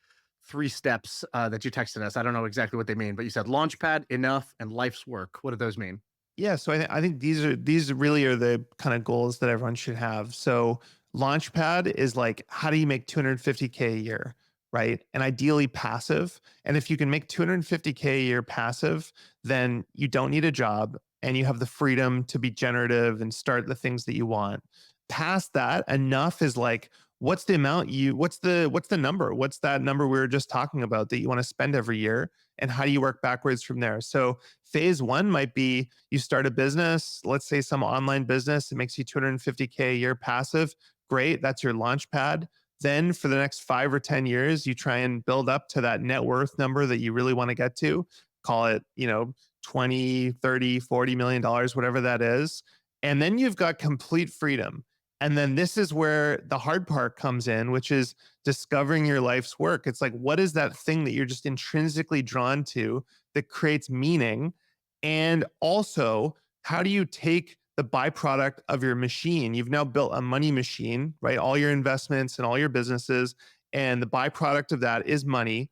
Speaker 2: three steps that you texted us. I don't know exactly what they mean, but you said Launchpad, enough, and life's work. What do those mean?
Speaker 1: Yeah, so I think these really are the kind of goals that everyone should have. So Launchpad is like, how do you make 250K a year, right? And ideally passive. And if you can make 250K a year passive, then you don't need a job and you have the freedom to be generative and start the things that you want. Past that, enough is like, what's the number? What's that number we were just talking about that you want to spend every year? And how do you work backwards from there? So phase one might be you start a business, let's say some online business, it makes you 250K a year passive. Great, that's your launch pad. Then for the next 5 or 10 years, you try and build up to that net worth number that you really want to get to. Call it, 20, 30, $40 million, whatever that is. And then you've got complete freedom. And then this is where the hard part comes in, which is discovering your life's work. It's like, what is that thing that you're just intrinsically drawn to that creates meaning? And also, how do you take the byproduct of your machine? You've now built a money machine, right? All your investments and all your businesses, and the byproduct of that is money.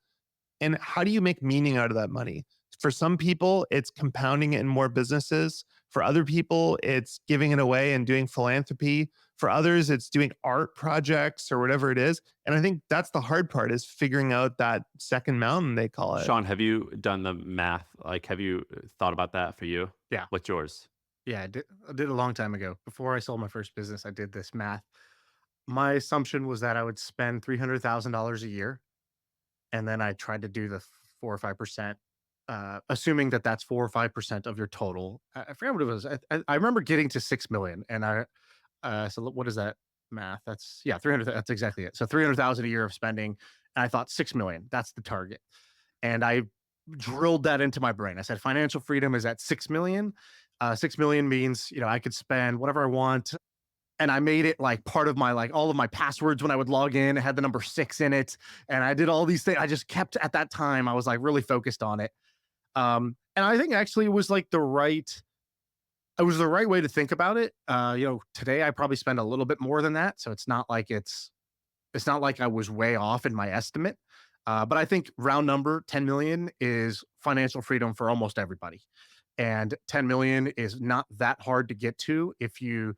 Speaker 1: And how do you make meaning out of that money? For some people, it's compounding it in more businesses. For other people, it's giving it away and doing philanthropy. For others, it's doing art projects or whatever it is. And I think that's the hard part is figuring out that second mountain, they call it.
Speaker 3: Sean, have you done the math? Like, have you thought about that for you?
Speaker 2: Yeah.
Speaker 3: What's yours?
Speaker 2: Yeah, I did a long time ago. Before I sold my first business, I did this math. My assumption was that I would spend $300,000 a year. And then I tried to do the 4 or 5%, assuming that that's 4 or 5% of your total. I forget what it was. I remember getting to 6 million, and so what is that math? That's yeah, 300. That's exactly it. So 300,000 a year of spending, and I thought 6 million. That's the target, and I drilled that into my brain. I said financial freedom is at 6 million. 6 million means I could spend whatever I want, and I made it like part of my like all of my passwords when I would log in. It had the number six in it, and I did all these things. I just kept at that time. I was like really focused on it, and I think actually it was like the right. It was the right way to think about it. Today I probably spend a little bit more than that, so it's not like I was way off in my estimate. But I think round number 10 million is financial freedom for almost everybody, and 10 million is not that hard to get to if you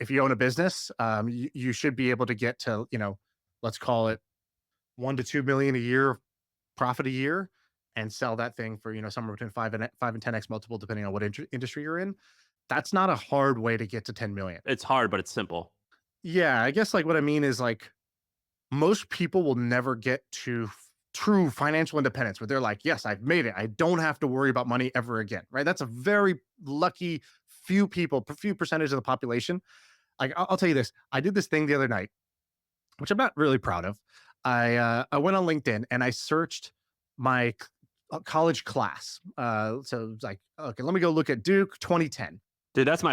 Speaker 2: if you own a business, you should be able to get to, let's call it 1 to 2 million a year profit a year, and sell that thing for, somewhere between 5 and 10x multiple, depending on what industry you're in. That's not a hard way to get to 10 million.
Speaker 3: It's hard, but it's simple.
Speaker 2: Yeah, I guess like what I mean is like most people will never get to true financial independence where they're like, yes, I've made it. I don't have to worry about money ever again. Right. That's a very lucky few people, few percentage of the population. Like I'll tell you this. I did this thing the other night, which I'm not really proud of. I went on LinkedIn and I searched my college class. So it's like, okay, let me go look at Duke 2010.
Speaker 3: Dude, that's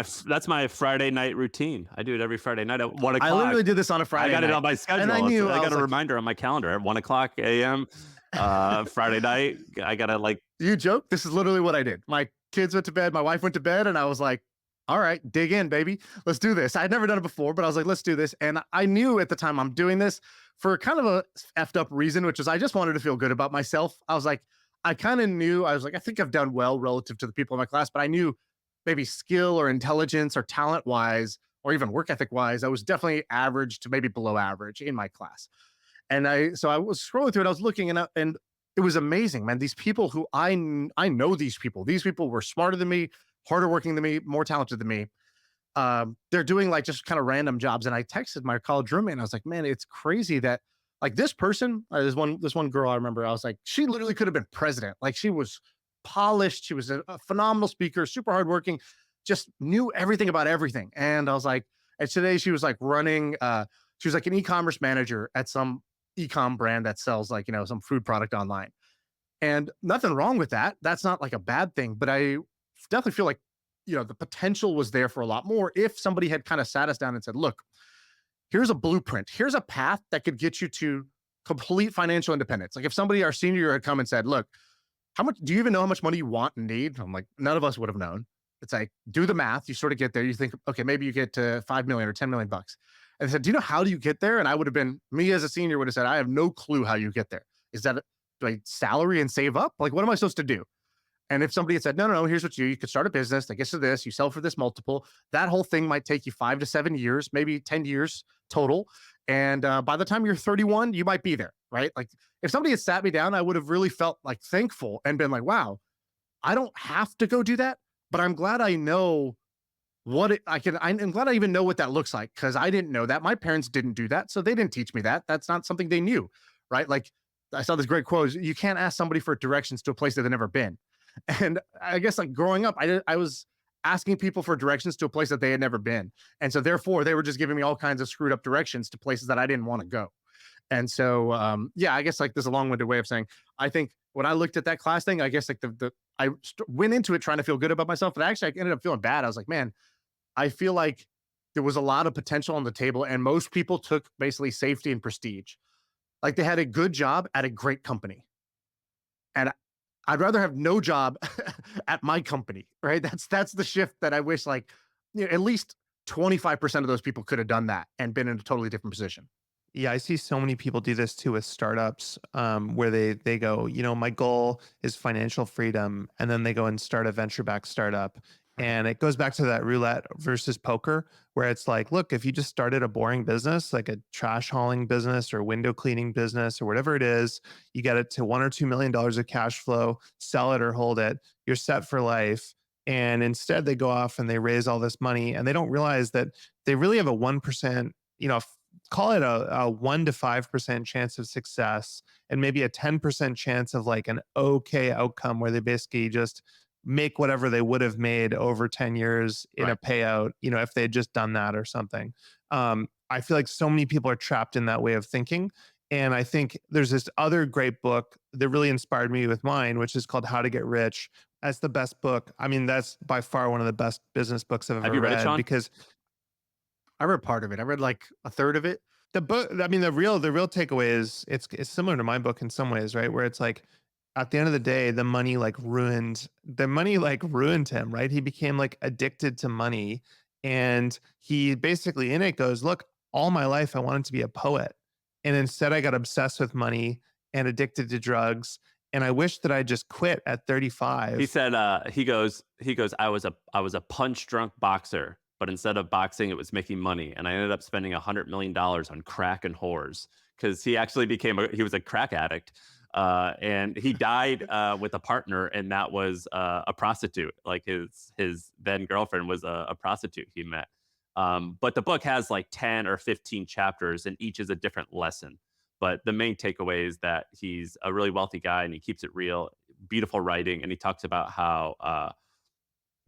Speaker 3: my Friday night routine. I do it every Friday night at 1
Speaker 2: I
Speaker 3: o'clock.
Speaker 2: literally did this on a Friday
Speaker 3: I got
Speaker 2: night.
Speaker 3: it on my schedule.
Speaker 2: And I
Speaker 3: got a
Speaker 2: like,
Speaker 3: reminder on my calendar at 1 o'clock a.m. Friday night. I gotta like.
Speaker 2: You joke? This is literally what I did. My kids went to bed. My wife went to bed, and I was like, all right, dig in, baby. Let's do this. I'd never done it before, but I was like, let's do this. And I knew at the time I'm doing this for kind of a effed up reason, which is I just wanted to feel good about myself. I was like, I kind of knew, I was like, I think I've done well relative to the people in my class, but I knew maybe skill or intelligence or talent wise, or even work ethic wise, I was definitely average to maybe below average in my class. And so I was scrolling through it. I was looking and it was amazing, man. These people who I know these people were smarter than me, harder working than me, more talented than me. They're doing like just kind of random jobs. And I texted my college roommate and I was like, man, it's crazy that like this person, this one girl I remember, I was like, she literally could have been president. Like she was polished. She was a phenomenal speaker, super hardworking, just knew everything about everything. And I was like, and today she was like running, she was like an e-commerce manager at some e-com brand that sells like, some food product online. And nothing wrong with that. That's not like a bad thing, but I definitely feel like, the potential was there for a lot more if somebody had kind of sat us down and said, look, here's a blueprint. Here's a path that could get you to complete financial independence. Like if somebody, our senior year, had come and said, look, how much do you even know how much money you want and need? I'm like, none of us would have known. It's like, do the math. You sort of get there. You think, okay, maybe you get to 5 million or 10 million bucks. And they said, do you know how do you get there? And I would have been, me as a senior would have said, I have no clue how you get there. Is that, do I salary and save up? Like, what am I supposed to do? And if somebody had said, no, here's what you could start a business that gets to this, you sell for this multiple, that whole thing might take you 5 to 7 years, maybe 10 years total. And by the time you're 31, you might be there, right? Like if somebody had sat me down, I would have really felt like thankful and been like, wow, I don't have to go do that, but I'm glad I know I'm glad I even know what that looks like because I didn't know that. My parents didn't do that. So they didn't teach me that. That's not something they knew, right? Like I saw this great quote, you can't ask somebody for directions to a place that they've never been. And I guess like growing up, I was asking people for directions to a place that they had never been. And so therefore they were just giving me all kinds of screwed up directions to places that I didn't want to go. And so, yeah, I guess like this is a long-winded way of saying, I think when I looked at that class thing, I guess like I went into it trying to feel good about myself, but actually I ended up feeling bad. I was like, man, I feel like there was a lot of potential on the table and most people took basically safety and prestige. Like they had a good job at a great company. And I'd rather have no job at my company, right? That's the shift that I wish like at least 25% of those people could have done that and been in a totally different position.
Speaker 1: Yeah, I see so many people do this too with startups, where they go, my goal is financial freedom, and then they go and start a venture backed startup, and it goes back to that roulette versus poker, where it's like, look, if you just started a boring business, like a trash hauling business or window cleaning business or whatever it is, you get it to $1 or $2 million of cash flow, sell it or hold it, you're set for life. And instead, they go off and they raise all this money, and they don't realize that they really have a 1%, call it a 1 to 5% chance of success and maybe a 10% chance of like an okay outcome where they basically just make whatever they would have made over 10 years in a payout, if they had just done that or something. I feel like so many people are trapped in that way of thinking. And I think there's this other great book that really inspired me with mine, which is called How to Get Rich. That's the best book. I mean, that's by far one of the best business books I've ever
Speaker 3: Have you read it, Shaan?
Speaker 1: because
Speaker 2: I read part of it. I read like a third of it.
Speaker 1: the book, I mean, the real takeaway is it's similar to my book in some ways, right? Where it's like at the end of the day, the money ruined him, right? He became like addicted to money. And he basically in it goes, look, all my life I wanted to be a poet. And instead I got obsessed with money and addicted to drugs. And I wish that I just quit at 35.
Speaker 3: He said, he goes, I was a punch drunk boxer, but instead of boxing, it was making money. And I ended up spending $100 million on crack and whores because he actually he was a crack addict. And he died with a partner, and that was a prostitute. Like his then girlfriend was a prostitute he met. But the book has like 10 or 15 chapters, and each is a different lesson. But the main takeaway is that he's a really wealthy guy, and he keeps it real, beautiful writing, and he talks about how,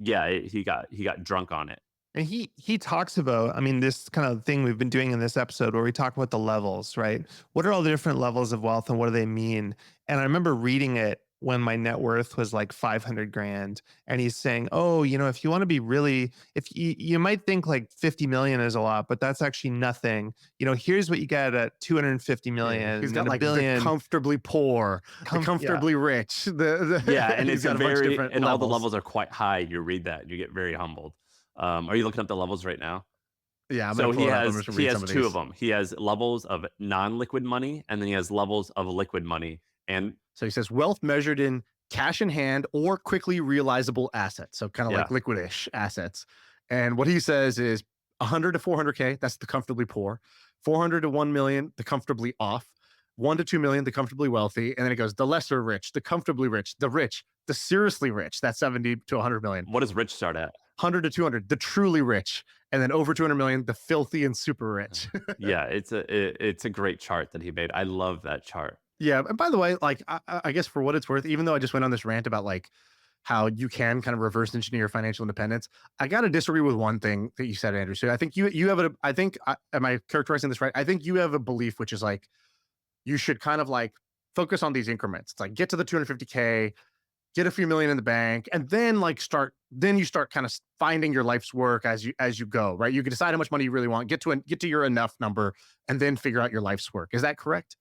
Speaker 3: he got drunk on it.
Speaker 1: And he talks about, I mean, this kind of thing we've been doing in this episode where we talk about the levels, right? What are all the different levels of wealth and what do they mean? And I remember reading it when my net worth was like 500 grand. And he's saying, oh, if you want to be really, if you might think like 50 million is a lot, but that's actually nothing. Here's what you get at 250 million.
Speaker 2: He's got
Speaker 1: and a
Speaker 2: like
Speaker 1: billion.
Speaker 2: the comfortably poor, the comfortably rich.
Speaker 3: Yeah, and
Speaker 2: he's
Speaker 3: it's
Speaker 2: got a bunch of different
Speaker 3: and all the
Speaker 2: levels.
Speaker 3: levels are quite high. You read that, you get very humbled. Are you looking up the levels right now?
Speaker 2: Yeah, I'm
Speaker 3: So
Speaker 2: gonna pull it up. I'm just gonna
Speaker 3: he
Speaker 2: read
Speaker 3: has
Speaker 2: some of
Speaker 3: two
Speaker 2: these.
Speaker 3: of them. He has levels of non-liquid money, and then he has levels of liquid money. And
Speaker 2: So he says wealth measured in cash in hand or quickly realizable assets. So kind of
Speaker 3: yeah,
Speaker 2: like liquidish assets. And what he says is 100 to 400K, that's the comfortably poor. 400 to 1 million, the comfortably off. 1 to 2 million, the comfortably wealthy. And then it goes the lesser rich, the comfortably rich, the seriously rich, that's 70 to 100 million.
Speaker 3: what does rich start at?
Speaker 2: 100 to 200, the truly rich. And then over 200 million, the filthy and super rich.
Speaker 3: Yeah, it's a great chart that he made. I love that chart.
Speaker 2: Yeah. And by the way, like, I guess for what it's worth, even though I just went on this rant about like how you can kind of reverse engineer your financial independence, I got to disagree with one thing that you said, Andrew. So I think you have am I characterizing this right? I think you have a belief, which is like, you should kind of like focus on these increments. It's like get to the 250K, get a few million in the bank, and then you start kind of finding your life's work as you go, right? You can decide how much money you really want, get to your enough number, and then figure out your life's work. Is that correct?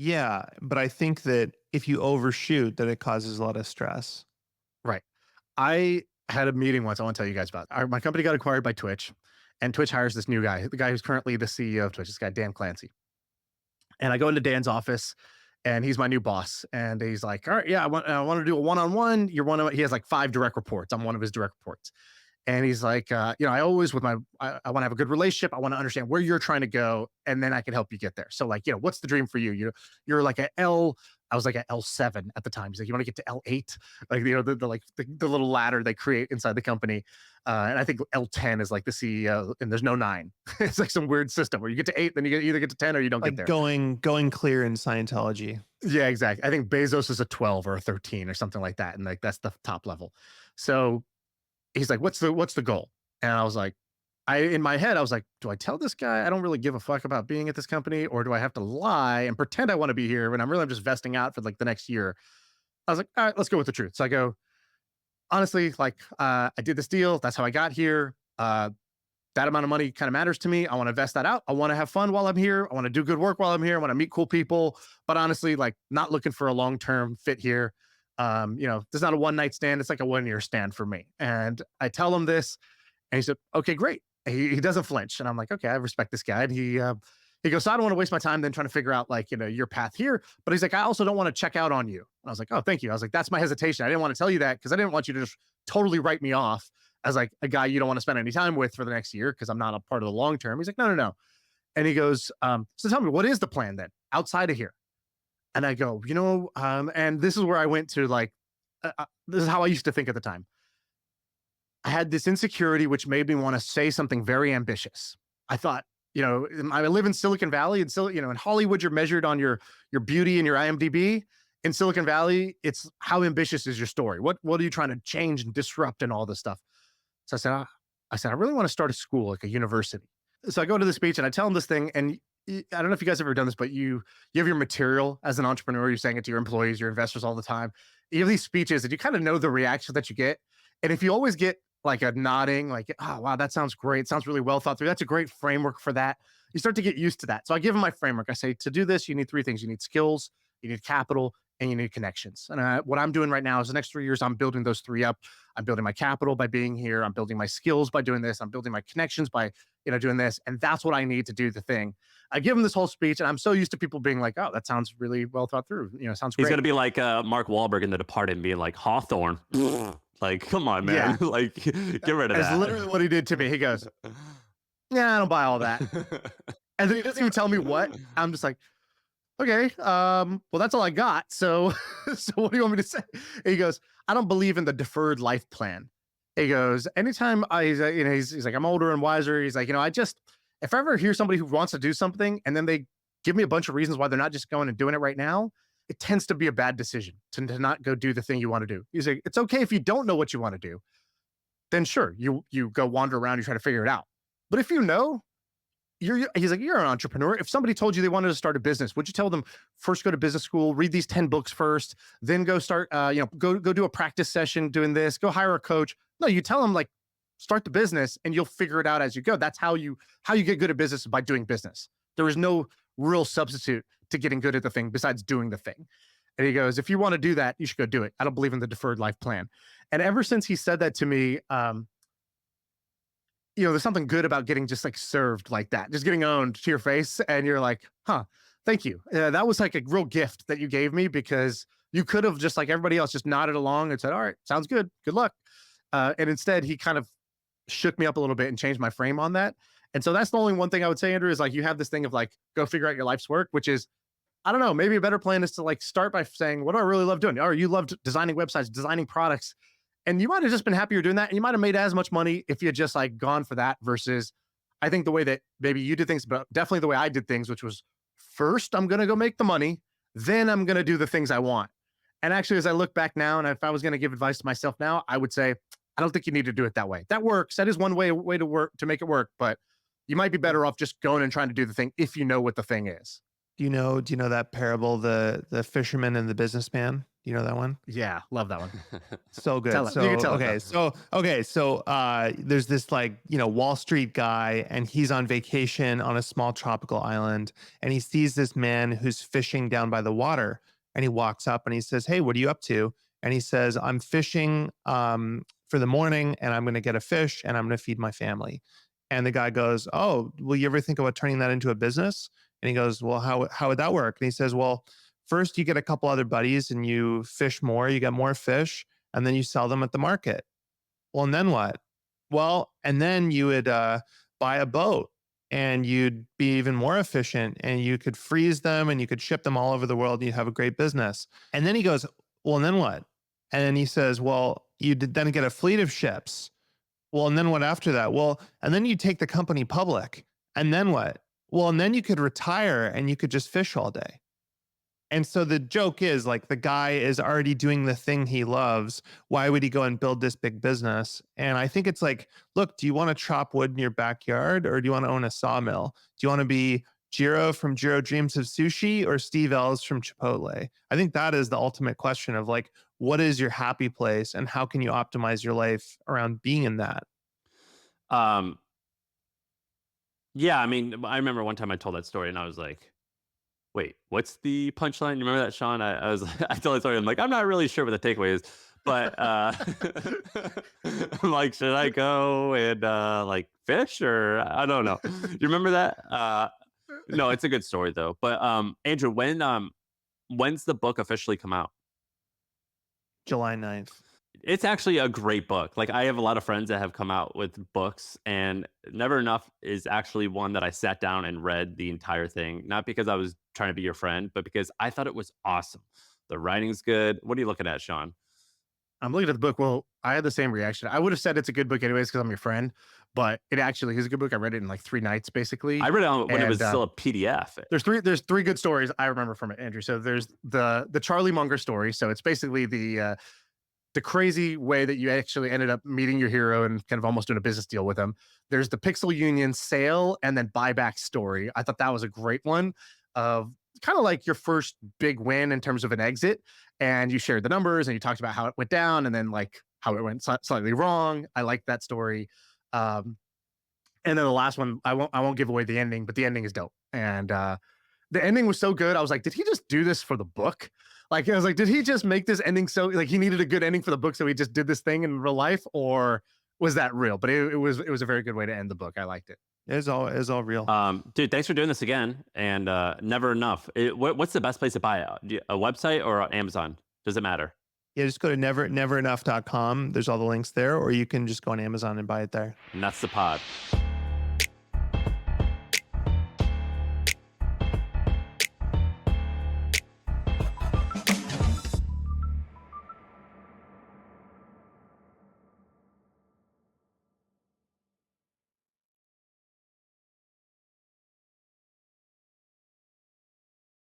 Speaker 1: Yeah. But I think that if you overshoot, that it causes a lot of stress.
Speaker 2: Right. I had a meeting once I want to tell you guys about. My company got acquired by Twitch, and Twitch hires this new guy, the guy who's currently the CEO of Twitch, this guy, Dan Clancy. And I go into Dan's office, and he's my new boss. And he's like, all right, yeah, I want to do a one-on-one. He has like 5 direct reports. I'm one of his direct reports. And he's like, I always I want to have a good relationship. I want to understand where you're trying to go, and then I can help you get there. So like, what's the dream for you? You're like I was like at L7 at the time. He's like, you want to get to L8? Like, the little ladder they create inside the company. And I think L10 is like the CEO, and there's no 9. It's like some weird system where you get to 8, then you either get to 10 or you don't
Speaker 1: Like
Speaker 2: get there.
Speaker 1: going clear in Scientology.
Speaker 2: Yeah, exactly. I think Bezos is a 12 or a 13 or something like that. And like, that's the top level. So he's like, what's the goal? And I was like, in my head, I was like, do I tell this guy I don't really give a fuck about being at this company, or do I have to lie and pretend I want to be here when I'm just vesting out for like the next year? I was like, all right, let's go with the truth. So I go, honestly, like, I did this deal. That's how I got here. That amount of money kind of matters to me. I want to vest that out. I want to have fun while I'm here. I want to do good work while I'm here. I want to meet cool people, but honestly, like, not looking for a long-term fit here. There's not a one-night stand. It's like a 1-year stand for me. And I tell him this, and he said, okay, great. He doesn't flinch. And I'm like, okay, I respect this guy. And he goes, so I don't want to waste my time then trying to figure out like, your path here. But he's like, I also don't want to check out on you. And I was like, oh, thank you. I was like, that's my hesitation. I didn't want to tell you that because I didn't want you to just totally write me off as like a guy you don't want to spend any time with for the next year because I'm not a part of the long term. He's like, no. And he goes, so tell me, what is the plan then outside of here? And I go, and this is where I went to like, this is how I used to think at the time. I had this insecurity, which made me want to say something very ambitious. I thought, I live in Silicon Valley, and in Hollywood, you're measured on your beauty and your IMDb. In Silicon Valley, it's how ambitious is your story? What are you trying to change and disrupt and all this stuff? So I said, I really want to start a school, like a university. So I go to the speech and I tell them this thing, and I don't know if you guys have ever done this, but you have your material as an entrepreneur. You're saying it to your employees, your investors all the time. You have these speeches, and you kind of know the reaction that you get. And if you always get like a nodding, like, oh, wow, that sounds great. It sounds really well thought through. That's a great framework for that. You start to get used to that. So I give them my framework. I say, to do this, you need 3 things. You need skills, you need capital, and you need connections. And what I'm doing right now is the next 3 years, I'm building those 3 up. I'm building my capital by being here. I'm building my skills by doing this. I'm building my connections by, doing this. And that's what I need to do the thing. I give him this whole speech, and I'm so used to people being like, oh, that sounds really well thought through. Sounds great.
Speaker 3: He's going to be like Mark Wahlberg in The Departed and being like, Hawthorne. Like, come on, man.
Speaker 2: Yeah.
Speaker 3: Like, get rid of
Speaker 2: That's literally
Speaker 3: that.
Speaker 2: what he did to me. He goes, "Yeah, I don't buy all that." And then he doesn't even tell me what. I'm just like, "Okay, well, that's all I got. So, so what do you want me to say?" He goes, "I don't believe in the deferred life plan." He goes, "Anytime he's like, I'm older and wiser. He's like, I just, if I ever hear somebody who wants to do something and then they give me a bunch of reasons why they're not just going and doing it right now, it tends to be a bad decision to not go do the thing you want to do." He's like, "It's okay if you don't know what you want to do, then sure, you go wander around, you try to figure it out. But if you know, he's like, you're an entrepreneur. If somebody told you they wanted to start a business, would you tell them first go to business school, read these 10 books first, then go start, go do a practice session doing this, go hire a coach? No, you tell them like, start the business and you'll figure it out as you go. That's how you get good at business, by doing business. There is no real substitute to getting good at the thing besides doing the thing." And he goes, "If you want to do that, you should go do it. I don't believe in the deferred life plan." And ever since he said that to me, there's something good about getting just like served like that, just getting owned to your face. And you're like, huh, thank you. That was like a real gift that you gave me, because you could have just like everybody else just nodded along and said, all right, sounds good. Good luck. And instead, he kind of shook me up a little bit and changed my frame on that. And so that's the only one thing I would say, Andrew, is like, you have this thing of like, go figure out your life's work, which is, I don't know, maybe a better plan is to like start by saying, what do I really love doing? Or you loved designing websites, designing products. And you might have just been happier doing that. And you might have made as much money if you had just like gone for that, versus I think the way that maybe you did things, but definitely the way I did things, which was first, I'm going to go make the money, then I'm going to do the things I want. And actually, as I look back now, and if I was going to give advice to myself now, I would say, I don't think you need to do it that way. That works. That is one way to work, to make it work. But you might be better off just going and trying to do the thing if you know what the thing is.
Speaker 1: Do you know that parable, the fisherman and the businessman? Do you know that one?
Speaker 2: Yeah, love that one.
Speaker 1: So good.
Speaker 2: Tell it. You can tell it.
Speaker 1: There's this like, Wall Street guy, and he's on vacation on a small tropical island, and he sees this man who's fishing down by the water, and he walks up and he says, "Hey, what are you up to?" And he says, "I'm fishing for the morning, and I'm going to get a fish and I'm going to feed my family." And the guy goes, "Oh, will you ever think about turning that into a business?" And he goes, "Well, how would that work?" And he says, "Well, first you get a couple other buddies and you fish more, you get more fish, and then you sell them at the market. Well, and then what? Well, and then you would buy a boat, and you'd be even more efficient, and you could freeze them and you could ship them all over the world, and you'd have a great business." And then he goes, "Well, and then what?" And then he says, "Well, you did then get a fleet of ships. Well, and then what after that? Well, and then you take the company public. And then what? Well, and then you could retire and you could just fish all day." And so the joke is like, the guy is already doing the thing he loves. Why would he go and build this big business? And I think it's like, look, do you want to chop wood in your backyard, or do you want to own a sawmill? Do you want to be Jiro from Jiro Dreams of Sushi, or Steve Ells from Chipotle? I think that is the ultimate question of like, what is your happy place and how can you optimize your life around being in that?
Speaker 3: Um, yeah, I mean, I remember one time I told that story and I was like, wait, what's the punchline? You remember that, Sean? I was I told the story. I'm like, I'm not really sure what the takeaway is, but I'm like, should I go and like fish, or I don't know. You remember that? No, it's a good story though. But Andrew, when's the book officially come out?
Speaker 1: July 9th.
Speaker 3: It's actually a great book. Like, I have a lot of friends that have come out with books, and Never Enough is actually one that I sat down and read the entire thing. Not because I was trying to be your friend, but because I thought it was awesome. The writing's good. What are you looking at, Sean?
Speaker 2: I'm looking at the book. Well, I had the same reaction. I would have said it's a good book anyways because I'm your friend, but it actually is a good book. I read it in like 3 nights, basically.
Speaker 3: I read it when it
Speaker 2: And
Speaker 3: was still a PDF.
Speaker 2: there's three good stories I remember from it, Andrew. So there's the Charlie Munger story. So it's basically the crazy way that you actually ended up meeting your hero and kind of almost doing a business deal with him. There's the Pixel Union sale and then buyback story. I thought that was a great one, of kind of like your first big win in terms of an exit. And you shared the numbers and you talked about how it went down and then like how it went slightly wrong. I like that story. Um, and then the last one, I won't give away the ending, but the ending is dope. And the ending was so good. I was like, did he just do this for the book? Like, I was like, did he just make this ending so like he needed a good ending for the book, so he just did this thing in real life, or was that real? But it was a very good way to end the book. I liked it.
Speaker 1: It's all real.
Speaker 3: Dude, thanks for doing this again. And Never Enough. What's the best place to buy it? A website or on Amazon? Does it matter?
Speaker 1: Yeah, just go to neverenough.com. There's all the links there, or you can just go on Amazon and buy it there.
Speaker 3: And that's the pod.